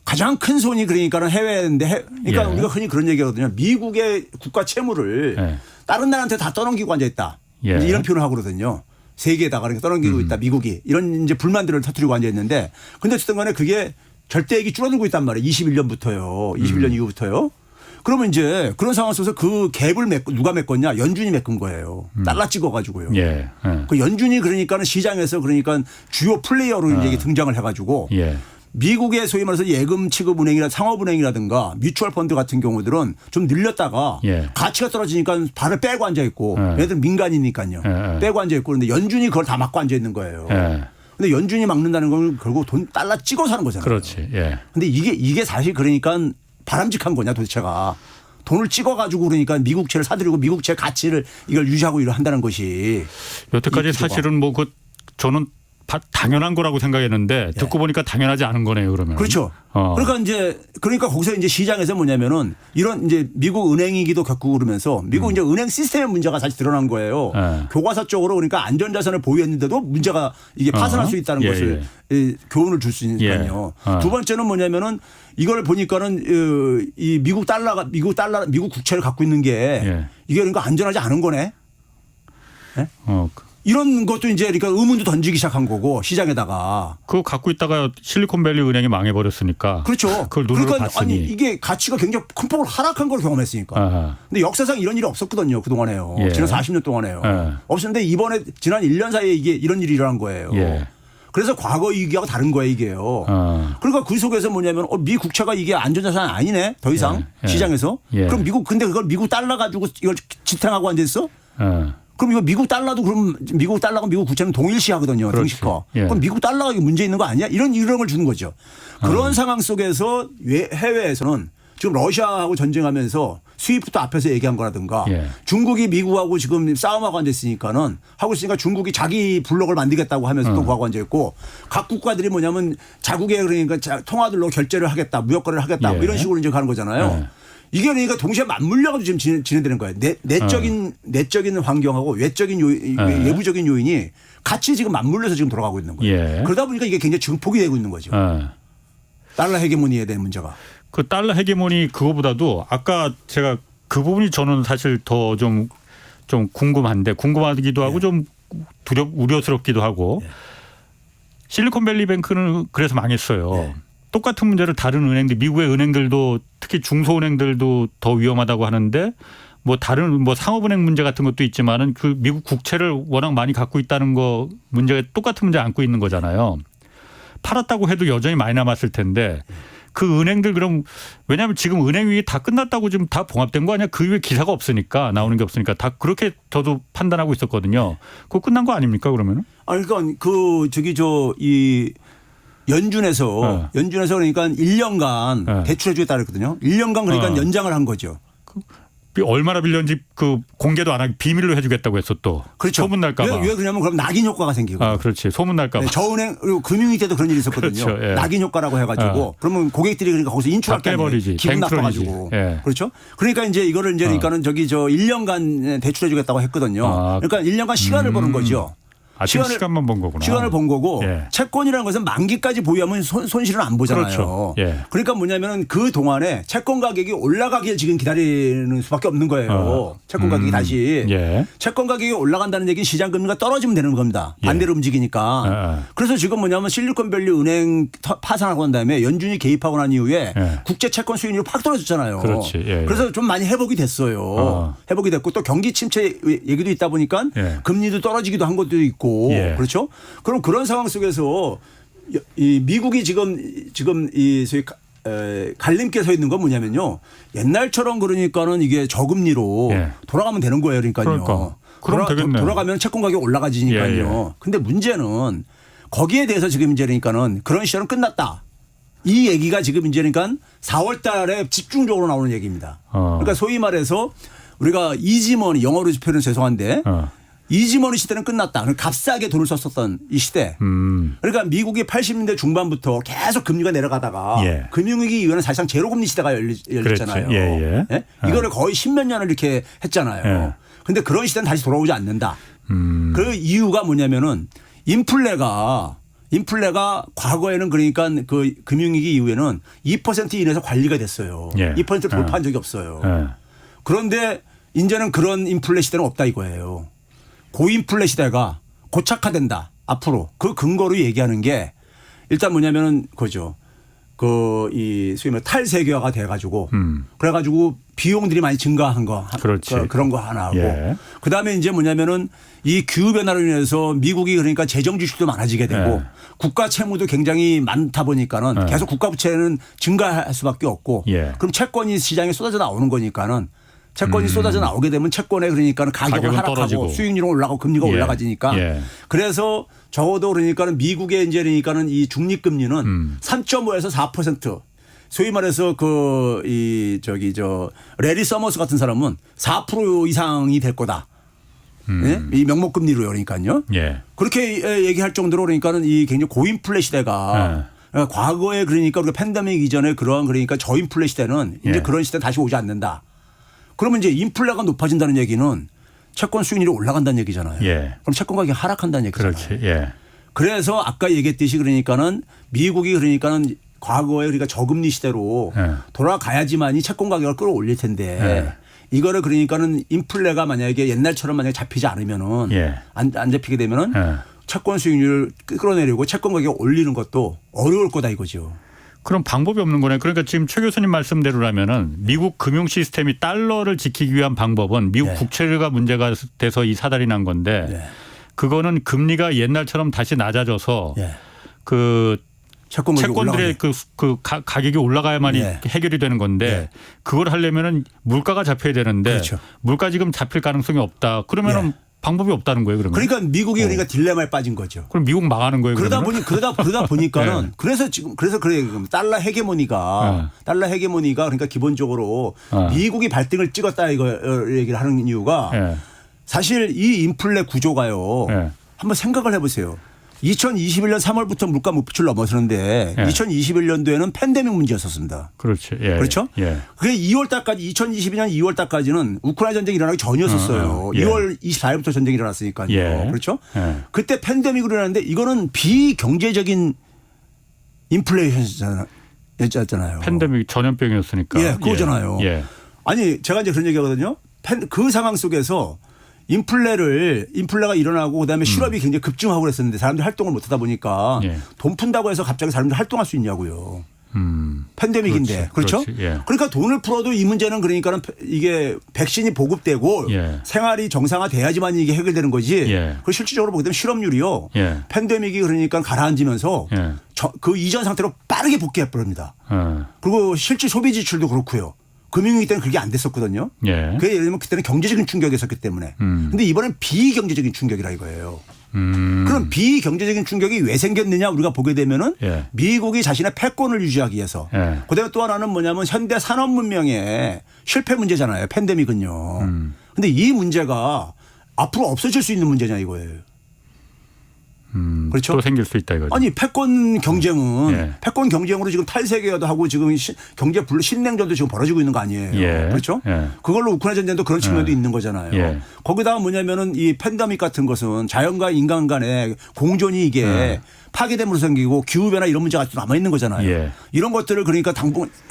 가장 큰 손이 그러니까는 해외인데 그러니까 예. 우리가 흔히 그런 얘기하거든요. 미국의 국가 채무를 예. 다른 나라한테 다 떠넘기고 앉아 있다. 예. 이제 이런 표현을 하고 그러거든요. 세계에다가 그러니까 떠넘기고 있다. 미국이 이런 이제 불만들을 터뜨리고 앉아 있는데 근데 어쨌든 간에 그게 절대액이 줄어들고 있단 말이에요. 21년부터요. 21년 이후부터요. 그러면 이제 그런 상황 속에서 그 갭을 누가 메꿨냐? 연준이 메꾼 거예요. 달러 찍어가지고요. 예. 예. 그 연준이 그러니까는 시장에서 그러니까 주요 플레이어로 이제 등장을 해가지고 예. 미국의 소위 말해서 예금 취급 은행이나 상업은행이라든가 뮤추얼 펀드 같은 경우들은 좀 늘렸다가 예. 가치가 떨어지니까 발을 빼고 앉아 있고 예. 얘들 민간이니까요. 빼고 앉아 있고 그런데 연준이 그걸 다 막고 앉아 있는 거예요. 예. 근데 연준이 막는다는 건 결국 달러 찍어 사는 거잖아요. 그렇지. 예. 근데 이게 사실 그러니까 바람직한 거냐 도대체가. 돈을 찍어가지고 그러니까 미국채를 사들이고 미국채 가치를 이걸 유지하고 이걸 한다는 것이 여태까지 사실은 뭐 그 저는 당연한 거라고 생각했는데 듣고 보니까 당연하지 않은 거네요, 그러면. 그렇죠. 그러니까 거기서 이제 시장에서 뭐냐면은 이런 이제 미국 은행위기도 겪고 그러면서 미국 이제 은행 시스템의 문제가 사실 드러난 거예요. 교과서 쪽으로 그러니까 안전자산을 보유했는데도 문제가 이게 파산할 수 있다는 것을 교훈을 줄 수 있으니까요. 두 번째는 뭐냐면은 이걸 보니까는 이 미국 국채를 갖고 있는 게 이게 그러니까 안전하지 않은 거네. 네? 이런 것도 이제 그러니까 의문도 던지기 시작한 거고 시장에다가. 그거 갖고 있다가 실리콘밸리 은행이 망해버렸으니까. 그렇죠. 그걸 눈으로 그러니까 봤으니. 아니 이게 가치가 굉장히 큰 폭으로 하락한 걸 경험했으니까. 근데 역사상 이런 일이 없었거든요. 그동안에요. 지난 40년 동안에요. 없었는데 이번에 지난 1년 사이에 이게 이런 일이 일어난 거예요. 그래서 과거 위기하고 다른 거예요 이게요. 그러니까 그 속에서 뭐냐면 미 국채가 이게 안전자산 아니네 더 이상 시장에서. 그럼 근데 그걸 미국 달러 가지고 이걸 지탱하고 앉아있어? 그럼 이거 미국 달러도 그럼 미국 달러가 미국 국채는 동일시하거든요. 동시커. 그럼 미국 달러가 문제 있는 거 아니야? 이런 걸 주는 거죠. 그런 상황 속에서 해외에서는 지금 러시아하고 전쟁하면서 스위프트 앞에서 얘기한 거라든가 중국이 미국하고 지금 싸움하고 앉아있으니까는 하고 있으니까 중국이 자기 블록을 만들겠다고 하면서 또 하고 앉아있고 각 국가들이 뭐냐면 자국의 그러니까 통화들로 결제를 하겠다 무역 거래를 하겠다 뭐 이런 식으로 이제 가는 거잖아요. 이게 그러니까 동시에 맞물려가지고 지금 진행되는 거예요. 내적인 환경하고 외부적인 요인이 같이 지금 맞물려서 지금 돌아가고 있는 거예요. 그러다 보니까 이게 굉장히 증폭이 되고 있는 거죠. 달러 헤게모니에 대한 문제가. 그 달러 헤게모니 그거보다도 아까 제가 그 부분이 저는 사실 더 좀 궁금하기도 하고 좀 우려스럽기도 하고 실리콘밸리 뱅크는 그래서 망했어요. 똑같은 문제를 다른 은행들, 미국의 은행들도 특히 중소은행들도 더 위험하다고 하는데 뭐 다른 뭐 상업은행 문제 같은 것도 있지만은 그 미국 국채를 워낙 많이 갖고 있다는 거 문제가 똑같은 문제 안고 있는 거잖아요. 팔았다고 해도 여전히 많이 남았을 텐데 그 은행들 그럼 왜냐하면 지금 은행 위기 다 끝났다고 지금 다 봉합된 거 아니야? 그 이후에 기사가 없으니까 나오는 게 없으니까 다 그렇게 저도 판단하고 있었거든요. 그거 끝난 거 아닙니까 그러면은? 아니 그러니까 연준에서 그러니까 1년간 대출해 주겠다 그랬거든요. 1년간 그러니까 연장을 한 거죠. 얼마나 빌렸는지 그 공개도 안 하고 비밀로 해주겠다고 했어 또. 그렇죠. 소문 날까 봐. 왜 그러냐면 그럼 낙인 효과가 생기고. 그렇지. 소문 날까 봐. 저은행 그리고 금융위 때도 그런 일이 있었거든요. 그렇죠. 낙인 효과라고 해가지고 그러면 고객들이 그러니까 거기서 인출할 게 아니에요. 기분 나빠가지고. 그렇죠. 그러니까 이제 이거를 이제 그러니까는 1년간 대출해 주겠다고 했거든요. 그러니까 1년간 시간을 버는 거죠. 시간만 번 거구나. 시간을 번 거고 채권이라는 것은 만기까지 보유하면 손실은 안 보잖아요. 그렇죠. 그러니까 뭐냐면은 그 동안에 채권 가격이 올라가길 지금 기다리는 수밖에 없는 거예요. 채권 가격이 다시. 채권 가격이 올라간다는 얘기는 시장 금리가 떨어지면 되는 겁니다. 반대로 움직이니까. 그래서 지금 뭐냐면 실리콘밸리 은행 파산하고 난 다음에 연준이 개입하고 난 이후에 국제 채권 수익률이 팍 떨어졌잖아요. 그래서 좀 많이 회복이 됐어요. 회복이 됐고 또 경기 침체 얘기도 있다 보니까 금리도 떨어지기도 한 것도 있고. 그렇죠. 그럼 그런 상황 속에서 이 미국이 지금 이 소위 갈림길에 서 있는 건 뭐냐면요. 옛날처럼 그러니까는 이게 저금리로 돌아가면 되는 거예요. 그러니까요. 돌아가면 채권 가격이 올라가지니까요. 근데 문제는 거기에 대해서 지금 이제 그러니까는 그런 시절은 끝났다. 이 얘기가 지금 이제 그러니까 4월 달에 집중적으로 나오는 얘기입니다. 그러니까 소위 말해서 우리가 이지머니 영어로 표현은 죄송한데 이지머니 시대는 끝났다. 값싸게 돈을 썼었던 이 시대. 그러니까 미국이 80년대 중반부터 계속 금리가 내려가다가 금융위기 이후에는 사실상 제로금리 시대가 열렸잖아요. 이거를 거의 10몇 년을 이렇게 했잖아요. 그런데 그런 시대는 다시 돌아오지 않는다. 그 이유가 뭐냐면은 인플레가 과거에는 그러니까 그 금융위기 이후에는 2% 이내에서 관리가 됐어요. 2%를 돌파한 적이 없어요. 그런데 이제는 그런 인플레 시대는 없다 이거예요. 고인플레 시대가 고착화된다. 앞으로 그 근거로 얘기하는 게 일단 뭐냐면은 그죠. 이 소위 말해 탈세계화가 돼가지고 그래가지고 비용들이 많이 증가한 거 그런 거 하나 하고 그다음에 이제 뭐냐면은 이 기후 변화로 인해서 미국이 그러니까 재정 지출도 많아지게 되고 국가 채무도 굉장히 많다 보니까는 계속 국가 부채는 증가할 수밖에 없고 그럼 채권이 시장에 쏟아져 나오는 거니까는. 채권이 쏟아져 나오게 되면 채권에 그러니까는 가격은 하락하고 떨어지고. 수익률은 올라가고 금리가 올라가지니까 그래서 적어도 그러니까는 미국의 이제 그러니까는 이 중립금리는 3.5에서 4% 소위 말해서 레리 서머스 같은 사람은 4% 이상이 될 거다. 예? 이 명목금리로 그러니까요. 예. 그렇게 얘기할 정도로 그러니까는 이 굉장히 고인플레 시대가 과거에 그러니까 우리가 팬데믹 이전에 그러한 그러니까 저인플레 시대는 이제 그런 시대 다시 오지 않는다. 그러면 이제 인플레가 높아진다는 얘기는 채권 수익률이 올라간다는 얘기잖아요. 예. 그럼 채권 가격이 하락한다는 얘기잖아요. 그렇지. 예. 그래서 아까 얘기했듯이 그러니까는 미국이 그러니까는 과거에 그러니까 저금리 시대로 돌아가야지만이 채권 가격을 끌어올릴 텐데 이거를 그러니까는 인플레가 만약에 옛날처럼 만약에 잡히지 않으면은 안 잡히게 되면은 채권 수익률을 끌어내려고 채권 가격을 올리는 것도 어려울 거다 이거죠. 그럼 방법이 없는 거네. 그러니까 지금 최 교수님 말씀대로라면은 미국 금융 시스템이 달러를 지키기 위한 방법은 미국 국채가 문제가 돼서 이 사달이 난 건데 그거는 금리가 옛날처럼 다시 낮아져서 그 채권들의 그 가격이 올라가야만이 해결이 되는 건데 그걸 하려면은 물가가 잡혀야 되는데 그렇죠. 물가 지금 잡힐 가능성이 없다. 그러면은 방법이 없다는 거예요. 그러면. 그러니까 미국이 그러니까 딜레마에 빠진 거죠. 그럼 미국 망하는 거예요. 그러다 보니까는 그래서 그래 달러 헤게모니가 그러니까 기본적으로 미국이 발등을 찍었다 이거 얘기를 하는 이유가 사실 이 인플레 구조가요. 한번 생각을 해보세요. 2021년 3월부터 물가 목표치를 넘어서는데 2021년도에는 팬데믹 문제였었습니다. 그렇지. 그렇죠? 그게 2월 달까지 2022년 2월 달까지는 우크라이나 전쟁이 일어나기 전이었었어요. 2월 24일부터 전쟁이 일어났으니까요. 그렇죠? 그때 팬데믹으로 일어났는데 이거는 비경제적인 인플레이션이었잖아요. 팬데믹 전염병이었으니까. 그거잖아요. 아니 제가 이제 그런 얘기하거든요. 그 상황 속에서 인플레가 일어나고 그다음에 실업이 굉장히 급증하고 그랬었는데 사람들이 활동을 못하다 보니까 돈 푼다고 해서 갑자기 사람들이 활동할 수 있냐고요. 팬데믹인데 그렇죠? 그러니까 돈을 풀어도 이 문제는 그러니까는 이게 백신이 보급되고 생활이 정상화돼야지만 이게 해결되는 거지. 그 실질적으로 보게 되면 실업률이요. 팬데믹이 그러니까 가라앉으면서 그 이전 상태로 빠르게 복귀해 버립니다. 그리고 실질 소비 지출도 그렇고요. 금융위기 때는 그게 안 됐었거든요. 그게 예를 들면 그때는 경제적인 충격이었었기 때문에. 그런데 이번엔 비경제적인 충격이라 이거예요. 그럼 비경제적인 충격이 왜 생겼느냐 우리가 보게 되면은 미국이 자신의 패권을 유지하기 위해서. 그다음에 또 하나는 뭐냐면 현대 산업 문명의 실패 문제잖아요. 팬데믹은요. 그런데 이 문제가 앞으로 없어질 수 있는 문제냐 이거예요. 그렇죠? 또 생길 수 있다 이거죠. 아니 패권 경쟁은 패권 경쟁으로 지금 탈세계화도 하고 지금 경제 신냉전도 지금 벌어지고 있는 거 아니에요. 그렇죠? 그걸로 우크라이나 전쟁도 그런 측면도 있는 거잖아요. 거기다가 뭐냐면은 이 팬데믹 같은 것은 자연과 인간 간의 공존이 이게 파괴됨으로 생기고 기후변화 이런 문제가 아직도 남아있는 거잖아요. 이런 것들을 그러니까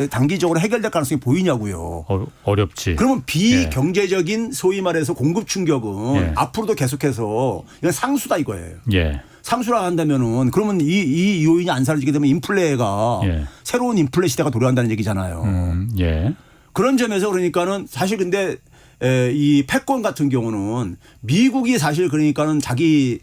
단기적으로 해결될 가능성이 보이냐고요. 어렵지. 그러면 비경제적인 소위 말해서 공급 충격은 앞으로도 계속해서 이건 상수다 이거예요. 상수라 한다면은 그러면 이 요인이 안 사라지게 되면 인플레가 새로운 인플레 시대가 도래한다는 얘기잖아요. 그런 점에서 그러니까는 사실 근데 이 패권 같은 경우는 미국이 사실 그러니까는 자기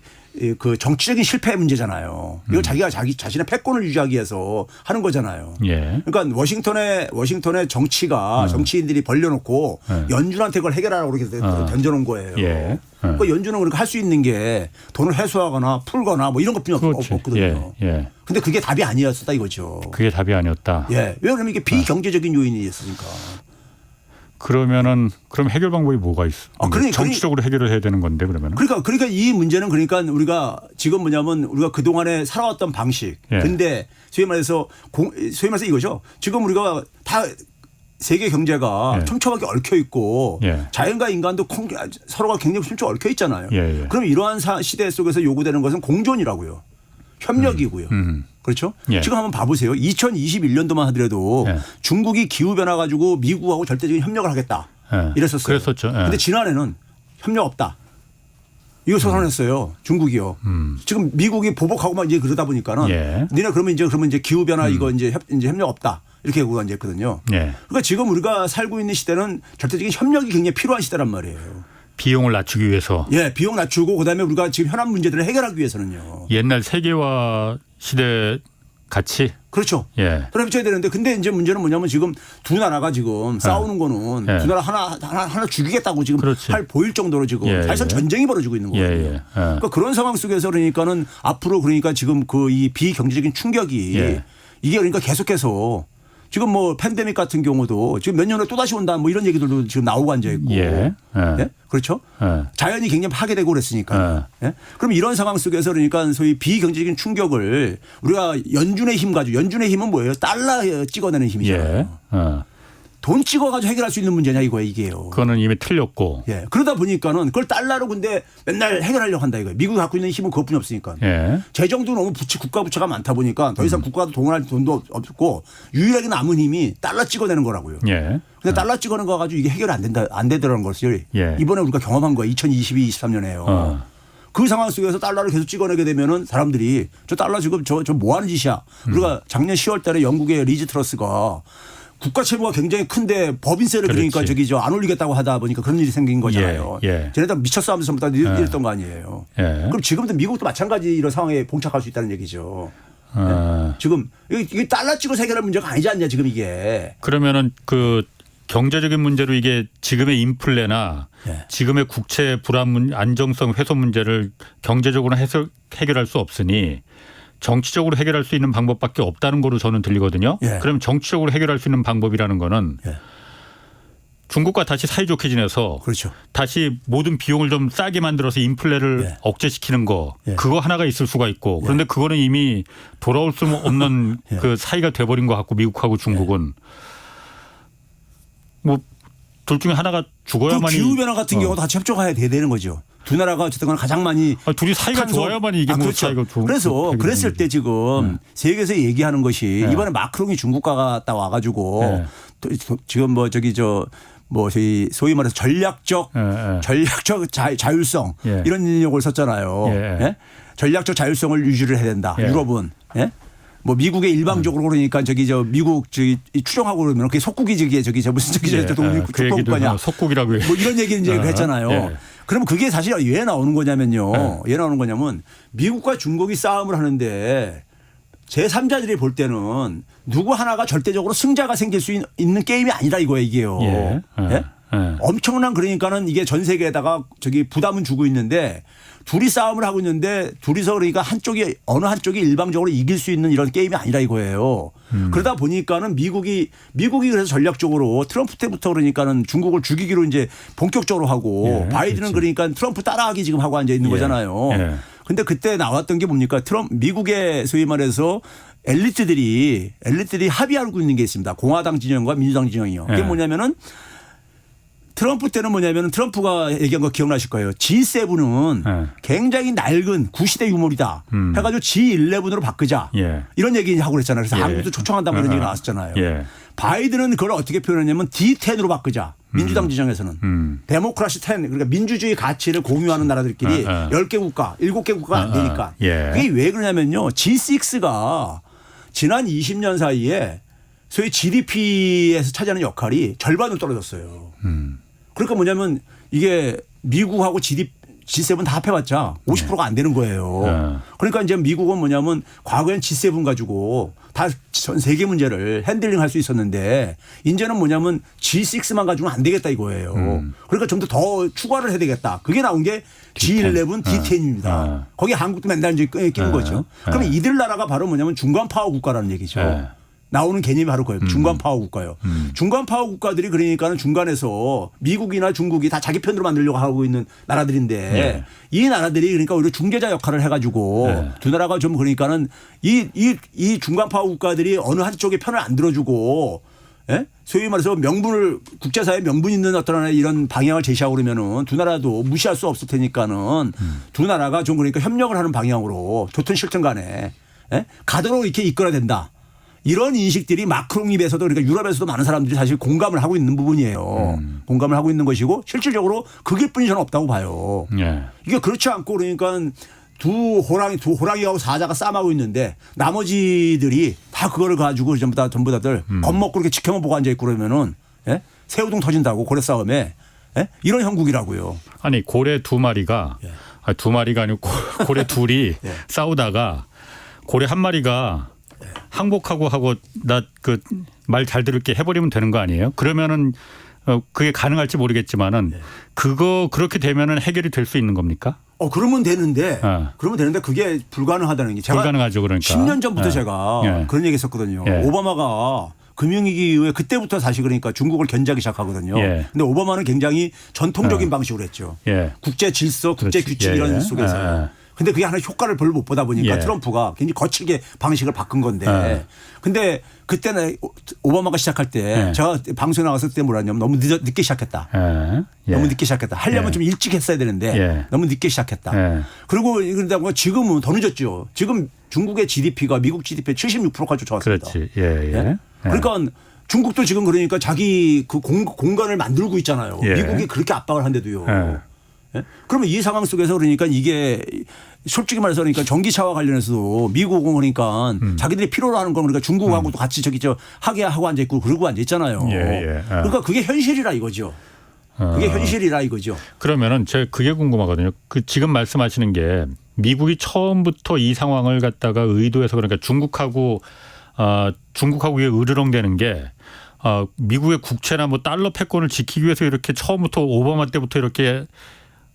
그 정치적인 실패 문제잖아요. 이거 자기가 자신의 패권을 유지하기 위해서 하는 거잖아요. 그러니까 워싱턴의 정치인들이 벌려놓고 연준한테 그걸 해결하라고 이렇게 던져놓은 거예요. 그러니까 연준은 그러니까 할 수 있는 게 돈을 회수하거나 풀거나 뭐 이런 것뿐이 없거든요. 근데 그게 답이 아니었다 이거죠. 그게 답이 아니었다. 왜 그러면 이게 비경제적인 요인이었으니까. 그럼 해결 방법이 뭐가 있어? 정치적으로 해결을 해야 되는 건데 그러면. 그러니까 이 문제는 그러니까 우리가 지금 뭐냐면 우리가 그 동안에 살아왔던 방식. 근데 소위 말해서 이거죠. 지금 우리가 다 세계 경제가 촘촘하게 얽혀 있고 자연과 인간도 서로가 굉장히 촘촘 얽혀 있잖아요. 그럼 이러한 시대 속에서 요구되는 것은 공존이라고요. 협력이고요. 그렇죠? 지금 한번 봐보세요. 2021년도만 하더라도 중국이 기후변화 가지고 미국하고 절대적인 협력을 하겠다. 이랬었어요. 그랬었죠. 그런데 지난해는 협력 없다. 이거 선언했어요. 중국이요. 지금 미국이 보복하고 막 이제 그러다 보니까는 니네 그러면 이제 기후변화 이거 이제 협력 없다. 이렇게 요구가 이제 했거든요. 그러니까 지금 우리가 살고 있는 시대는 절대적인 협력이 굉장히 필요한 시대란 말이에요. 비용을 낮추기 위해서. 비용 낮추고 그다음에 우리가 지금 현안 문제들을 해결하기 위해서는요. 옛날 세계화 시대 같이. 그렇죠. 그럼 해줘야 되는데 근데 이제 문제는 뭐냐면 지금 두 나라가 지금 싸우는 거는 두 나라 하나 죽이겠다고 지금 보일 정도로 지금 사실상 전쟁이 벌어지고 있는 거예요. 그러니까 그런 상황 속에서 그러니까는 앞으로 그러니까 지금 그 이 비경제적인 충격이 이게 그러니까 계속해서 지금 뭐 팬데믹 같은 경우도 지금 몇 년 후에 또 다시 온다 뭐 이런 얘기들도 지금 나오고 앉아 있고. 예. 예? 그렇죠. 자연이 굉장히 파괴되고 그랬으니까. 예? 그럼 이런 상황 속에서 그러니까 소위 비경제적인 충격을 우리가 연준의 힘 가지고 연준의 힘은 뭐예요? 달러 찍어내는 힘이잖아요. 돈 찍어가지고 해결할 수 있는 문제냐 이거예요 이게요. 그거는 이미 틀렸고. 예. 그러다 보니까는 그걸 달러로 근데 맨날 해결하려고 한다 이거예요. 미국이 갖고 있는 힘은 그것뿐이 없으니까. 예. 재정도 너무 국가 부채가 많다 보니까 더 이상 국가도 동원할 돈도 없고 유일하게 남은 힘이 달러 찍어내는 거라고요. 예. 근데 달러 찍어내는 거 가지고 이게 해결이 안 되더라는 것을 이번에 우리가 경험한 거예요. 2022, 23년에요. 그 상황 속에서 달러를 계속 찍어내게 되면은 사람들이 저 달러 지금 저 뭐 하는 짓이야. 우리가 작년 10월 달에 영국의 리즈 트러스가 국가 채무가 굉장히 큰데 법인세를 그러니까 저기 안 올리겠다고 하다 보니까 그런 일이 생긴 거잖아요. 쟤네들 미쳤어 하면서 전부 다 이랬던 거 아니에요. 그럼 지금도 미국도 마찬가지 이런 상황에 봉착할 수 있다는 얘기죠. 지금 이게 달러 찍어 해결할 문제가 아니지 않냐 지금 이게. 그러면은 그 경제적인 문제로 이게 지금의 인플레나 지금의 국채 불안 안정성 훼손 문제를 경제적으로 해결할 수 없으니 정치적으로 해결할 수 있는 방법밖에 없다는 거로 저는 들리거든요. 그럼 정치적으로 해결할 수 있는 방법이라는 거는 중국과 다시 사이좋게 지내서 그렇죠. 다시 모든 비용을 좀 싸게 만들어서 인플레를 억제시키는 거 그거 하나가 있을 수가 있고 그런데 그거는 이미 돌아올 수 없는 그 사이가 돼버린 것 같고 미국하고 중국은 뭐 둘 중에 하나가 죽어야만이. 기후변화 같은 경우도 같이 협조해야 되는 거죠. 두 나라가 어쨌든 가장 많이. 둘이 사이가 좋아야만이 이게 뭐 그렇죠. 사이가 좋은. 그래서 그랬을 때 지금 세계에서 얘기하는 것이 이번에 마크롱이 중국가 갔다 와가지고 또 지금 뭐 저기 뭐 소위 말해서 전략적 자율성 이런 용어를 썼잖아요. 전략적 자율성을 유지를 해야 된다. 유럽은. 뭐 미국의 일방적으로 그러니까 미국 추정하고 그러면 그게 속국이 무슨 국가냐 속국이라고 뭐 이런 얘기 이제 했잖아요. 그러면 그게 사실 왜 나오는 거냐면요. 왜 나오는 거냐면 미국과 중국이 싸움을 하는데 제3자들이 볼 때는 누구 하나가 절대적으로 승자가 생길 수 있는 게임이 아니라 이거예요, 이게요. 엄청난 그러니까는 이게 전 세계에다가 부담은 주고 있는데 둘이 싸움을 하고 있는데 둘이서 그러니까 어느 한쪽이 일방적으로 이길 수 있는 이런 게임이 아니라 이거예요. 그러다 보니까는 미국이 그래서 전략적으로 트럼프 때부터 그러니까는 중국을 죽이기로 이제 본격적으로 하고 바이든은 그러니까 트럼프 따라하기 지금 하고 앉아 있는 거잖아요. 근데 그때 나왔던 게 뭡니까? 미국의 소위 말해서 엘리트들이 합의하고 있는 게 있습니다. 공화당 진영과 민주당 진영이요. 그게 뭐냐면은 트럼프 때는 뭐냐면 트럼프가 얘기한 거 기억나실 거예요. G7은 굉장히 낡은 구시대 유물이다. 해가지고 G11으로 바꾸자. 이런 얘기 하고 그랬잖아요. 그래서 한국도 초청한다고 이런 얘기 나왔었잖아요. 바이든은 그걸 어떻게 표현했냐면 D10으로 바꾸자. 민주당 지정에서는. 데모크라시 10 그러니까 민주주의 가치를 공유하는 나라들끼리 10개 국가 7개 국가가 안 되니까. 그게 왜 그러냐면요. G6가 지난 20년 사이에 소위 GDP에서 차지하는 역할이 절반으로 떨어졌어요. 그러니까 뭐냐면 이게 미국하고 G7 다 합해봤자 50%가 안 되는 거예요. 그러니까 이제 미국은 뭐냐면 과거엔 G7 가지고 다 전 세계 문제를 핸들링 할 수 있었는데 이제는 뭐냐면 G6만 가지고는 안 되겠다 이거예요. 그러니까 좀 더 추가를 해야 되겠다. 그게 나온 게 G11, D10입니다. 거기 한국도 맨날 이제 끼는 거죠. 그러면 이들 나라가 바로 뭐냐면 중간 파워 국가라는 얘기죠. 나오는 개념이 바로 그거예요. 중간 파워 국가요. 중간 파워 국가들이 그러니까는 중간에서 미국이나 중국이 다 자기 편으로 만들려고 하고 있는 나라들인데 이 나라들이 그러니까 오히려 중개자 역할을 해가지고 두 나라가 좀 그러니까는 이 중간 파워 국가들이 어느 한쪽의 편을 안 들어주고 소위 말해서 국제사회에 명분 있는 어떤 이런 방향을 제시하고 그러면은 두 나라도 무시할 수 없을 테니까는 두 나라가 좀 그러니까 협력을 하는 방향으로 좋든 싫든 간에 가도록 이렇게 이끌어야 된다. 이런 인식들이 마크롱 입에서도 그러니까 유럽에서도 많은 사람들이 사실 공감을 하고 있는 부분이에요. 공감을 하고 있는 것이고 실질적으로 그게 뿐이 저는 없다고 봐요. 이게 그렇지 않고 그러니까 두 호랑이하고 사자가 싸움하고 있는데 나머지들이 다 그거를 가지고 전부 다들 겁먹고 이렇게 지켜만 보고 앉아 있고 그러면은 새우등 터진다고 고래 싸움에 이런 형국이라고요. 아니 고래 두 마리가 두 마리가 아니고 고래 둘이 싸우다가 고래 한 마리가 항복하고 하고 나 그 말 잘 들을게 해버리면 되는 거 아니에요? 그러면은 그게 가능할지 모르겠지만은 그렇게 되면은 해결이 될 수 있는 겁니까? 그러면 되는데 그게 불가능하다는 게 제가 불가능하죠. 그러니까 10년 전부터 제가 그런 얘기했었거든요. 오바마가 금융위기 이후에 그때부터 사실 그러니까 중국을 견제하기 시작하거든요. 예. 근데 오바마는 굉장히 전통적인 방식으로 했죠. 예. 국제 질서, 국제 그렇지. 규칙 예. 이런 속에서. 예. 근데 그게 하나 효과를 별로 못 보다 보니까 예. 트럼프가 굉장히 거칠게 방식을 바꾼 건데. 예. 근데 그때는 오바마가 시작할 때 예. 제가 방송에 나갔을 때 뭐라냐면 너무 늦게 시작했다. 예. 너무 늦게 시작했다. 하려면 예. 좀 일찍 했어야 되는데 예. 너무 늦게 시작했다. 예. 그리고 그러다가 지금은 더 늦었죠. 지금 중국의 GDP가 미국 GDP의 76%까지 쫓아왔습니다. 그렇지. 예. 예. 그러니까 중국도 지금 그러니까 자기 그 공간을 만들고 있잖아요. 예. 미국이 그렇게 압박을 한데도요. 예. 예? 그러면 이 상황 속에서 그러니까 이게 솔직히 말해서 그러니까 전기차와 관련해서도 미국은 그러니까 자기들이 필요로 하는 건 그러니까 중국하고도 같이 하게 하고 앉아 있고 그러고 앉아 있잖아요. 예, 예. 그러니까 그게 현실이라 이거죠. 그게 현실이라 이거죠. 그러면은 제가 그게 궁금하거든요. 그 지금 말씀하시는 게 미국이 처음부터 이 상황을 갖다가 의도해서 그러니까 중국하고 이게 으르렁대는 게 미국의 국채나 뭐 달러 패권을 지키기 위해서 이렇게 처음부터 오바마 때부터 이렇게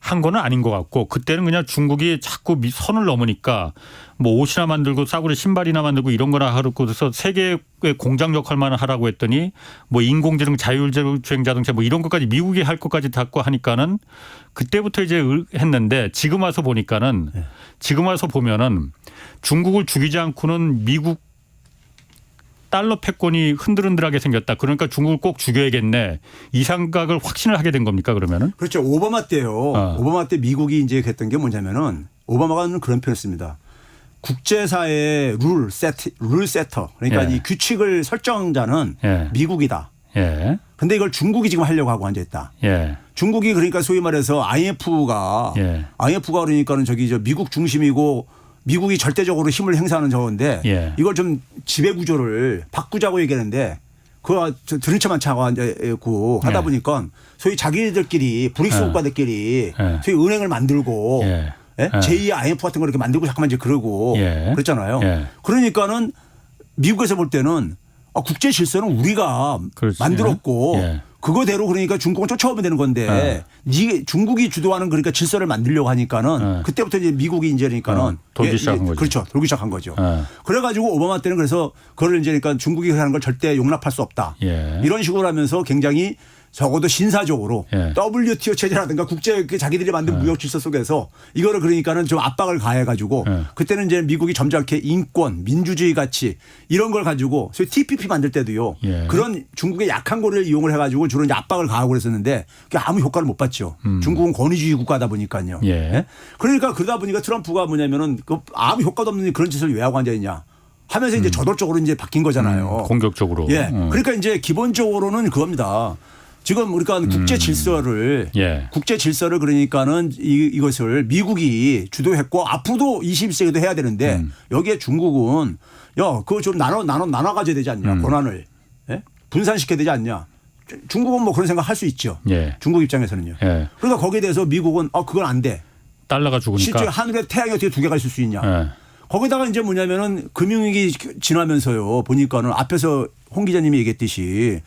한 거는 아닌 것 같고 그때는 그냥 중국이 자꾸 선을 넘으니까 뭐 옷이나 만들고 싸구려 신발이나 만들고 이런 거나 하고 그래서 세계의 공장 역할만 하라고 했더니 뭐 인공지능 자율주행 자동차 뭐 이런 것까지 미국이 할 것까지 닫고 하니까는 그때부터 이제 했는데 지금 와서 보니까는 지금 와서 보면은 중국을 죽이지 않고는 미국 달러 패권이 흔들흔들하게 생겼다. 그러니까 중국을 꼭 죽여야겠네. 이 생각을 확신을 하게 된 겁니까 그러면은? 그렇죠. 오바마 때요. 오바마 때 미국이 이제 했던 게 뭐냐면은 오바마가 그런 표현했습니다. 국제사회의 룰 세터. 그러니까 예. 이 규칙을 설정자는 예. 미국이다. 예. 근데 이걸 중국이 지금 하려고 하고 앉아 있다. 예. 중국이 그러니까 소위 말해서 IMF가 그러니까는 미국 중심이고 미국이 절대적으로 힘을 행사하는 저건데 예. 이걸 좀 지배 구조를 바꾸자고 얘기하는데 그거 들은 척만 차고 앉아있고 하다 예. 보니까 소위 자기들끼리 브릭스 국가들끼리 소위 은행을 만들고 예. 제2의 IMF 같은 걸 이렇게 만들고 잠깐만 이제 그러고 그랬잖아요. 그러니까는 미국에서 볼 때는 국제 질서는 우리가 그렇지. 만들었고 예. 그거대로 그러니까 중국은 쫓아오면 되는 건데 이게 중국이 주도하는 그러니까 질서를 만들려고 하니까는 그때부터 이제 미국이 이제 그러니까는 돌기 시작한 거죠. 그렇죠. 돌기 시작한 거죠. 그래가지고 오바마 때는 그래서 그걸 이제 그러니까 중국이 하는 걸 절대 용납할 수 없다. 예. 이런 식으로 하면서 굉장히 적어도 신사적으로 예. WTO 체제라든가 국제 자기들이 만든 무역 질서 속에서 이거를 그러니까는 좀 압박을 가해가지고 그때는 이제 미국이 점잖게 인권, 민주주의 가치 이런 걸 가지고 소위 TPP 만들 때도요. 예. 그런 중국의 약한 거를 이용을 해가지고 주로 이제 압박을 가하고 그랬었는데 그게 아무 효과를 못 봤죠. 중국은 권위주의 국가다 보니까요. 예. 그러니까 그러다 보니까 트럼프가 뭐냐면은 그 아무 효과도 없는 그런 짓을 왜 하고 앉아 있냐. 하면서 이제 저돌적으로 이제 바뀐 거잖아요. 공격적으로. 예. 그러니까 이제 기본적으로는 그겁니다. 지금 우리가 국제 질서를 국제 질서를 그러니까는 이것을 미국이 주도했고 앞으로도 21세기도 해야 되는데 여기에 중국은 야 그거 좀 나눠 가져야 되지 않냐 권한을 분산시켜야 되지 않냐. 중국은 뭐 그런 생각 할 수 있죠. 예. 중국 입장에서는요. 예. 그러니까 거기에 대해서 미국은 그건 안 돼. 달러가 죽으니까. 실제 하늘에 태양이 어떻게 두 개가 있을 수 있냐. 거기다가 이제 뭐냐면은 금융위기 지나면서요 보니까는 앞에서 홍 기자님이 얘기했듯이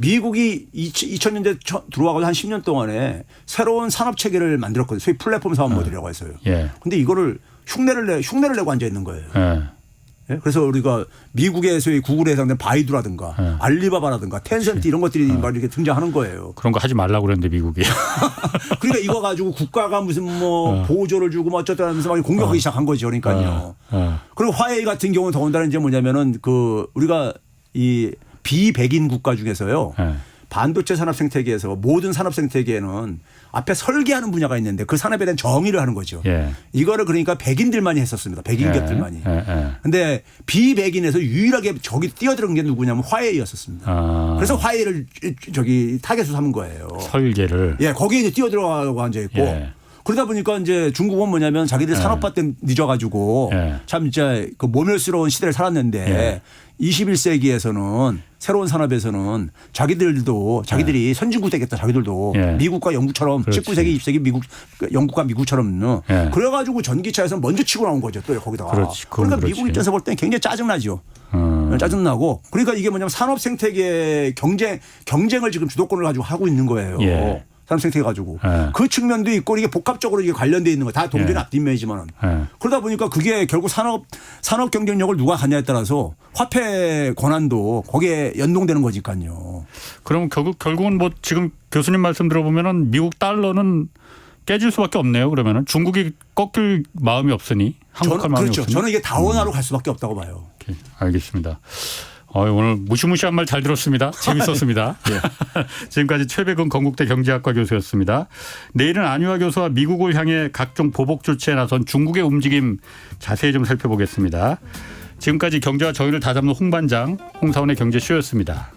미국이 2000년대 들어와서 한 10년 동안에 새로운 산업 체계를 만들었거든요. 소위 플랫폼 사업 모델이라고 해서요. 근데 이거를 흉내를 내고 앉아 있는 거예요. 예? 그래서 우리가 미국의 소위 구글에 해당된 바이두라든가 알리바바라든가 텐센트 이런 것들이 막 이렇게 등장하는 거예요. 그런 거 하지 말라고 그랬는데 미국이. 그러니까 이거 가지고 국가가 무슨 뭐 보조를 주고 뭐 어쩌다 하면서 막 공격하기 시작한 거죠. 그러니까요. 그리고 화웨이 같은 경우는 더군다나 이제 뭐냐면은 그 우리가 이 비백인 국가 중에서요. 반도체 산업 생태계에서 모든 산업 생태계에는 앞에 설계하는 분야가 있는데 그 산업에 대한 정의를 하는 거죠. 이거를 그러니까 백인들만이 했었습니다. 백인 기업들만이. 그런데 비백인에서 유일하게 저기 뛰어들은 게 누구냐면 화웨이였었습니다. 그래서 화웨이를 타겟으로 삼은 거예요. 설계를. 예, 거기에 이제 뛰어들어가고 앉아 있고. 그러다 보니까 이제 중국은 뭐냐면 자기들 산업화 때 늦어가지고 참 진짜 그 모멸스러운 시대를 살았는데 21세기에서는 새로운 산업에서는 자기들이 선진국 되겠다 자기들도 미국과 영국처럼 그렇지. 19세기 20세기 영국과 미국처럼 그래가지고 전기차에서 먼저 치고 나온 거죠 또 거기다가. 그러니까 그렇지. 미국 입장에서 볼 때는 굉장히 짜증나죠. 짜증나고 그러니까 이게 뭐냐면 산업 생태계 경쟁을 지금 주도권을 가지고 하고 있는 거예요. 산업 생태계 가지고 그 측면도 있고 이게 복합적으로 이게 관련돼 있는 거 다 동전의 앞뒷면이지만은 그러다 보니까 그게 결국 산업 경쟁력을 누가 갖냐에 따라서 화폐 권한도 거기에 연동되는 거니까요. 그럼 결국은 뭐 지금 교수님 말씀 들어보면은 미국 달러는 깨질 수밖에 없네요. 그러면은 중국이 꺾일 마음이 없으니 한국할 마음이 그렇죠. 없으니. 저는 이게 다원화로 갈 수밖에 없다고 봐요. 오케이, 알겠습니다. 오늘 무시무시한 말 잘 들었습니다. 재밌었습니다. 네. 지금까지 최백은 건국대 경제학과 교수였습니다. 내일은 안유아 교수와 미국을 향해 각종 보복 조치에 나선 중국의 움직임 자세히 좀 살펴보겠습니다. 지금까지 경제와 저희를 다잡는 홍반장 홍사원의 경제쇼였습니다.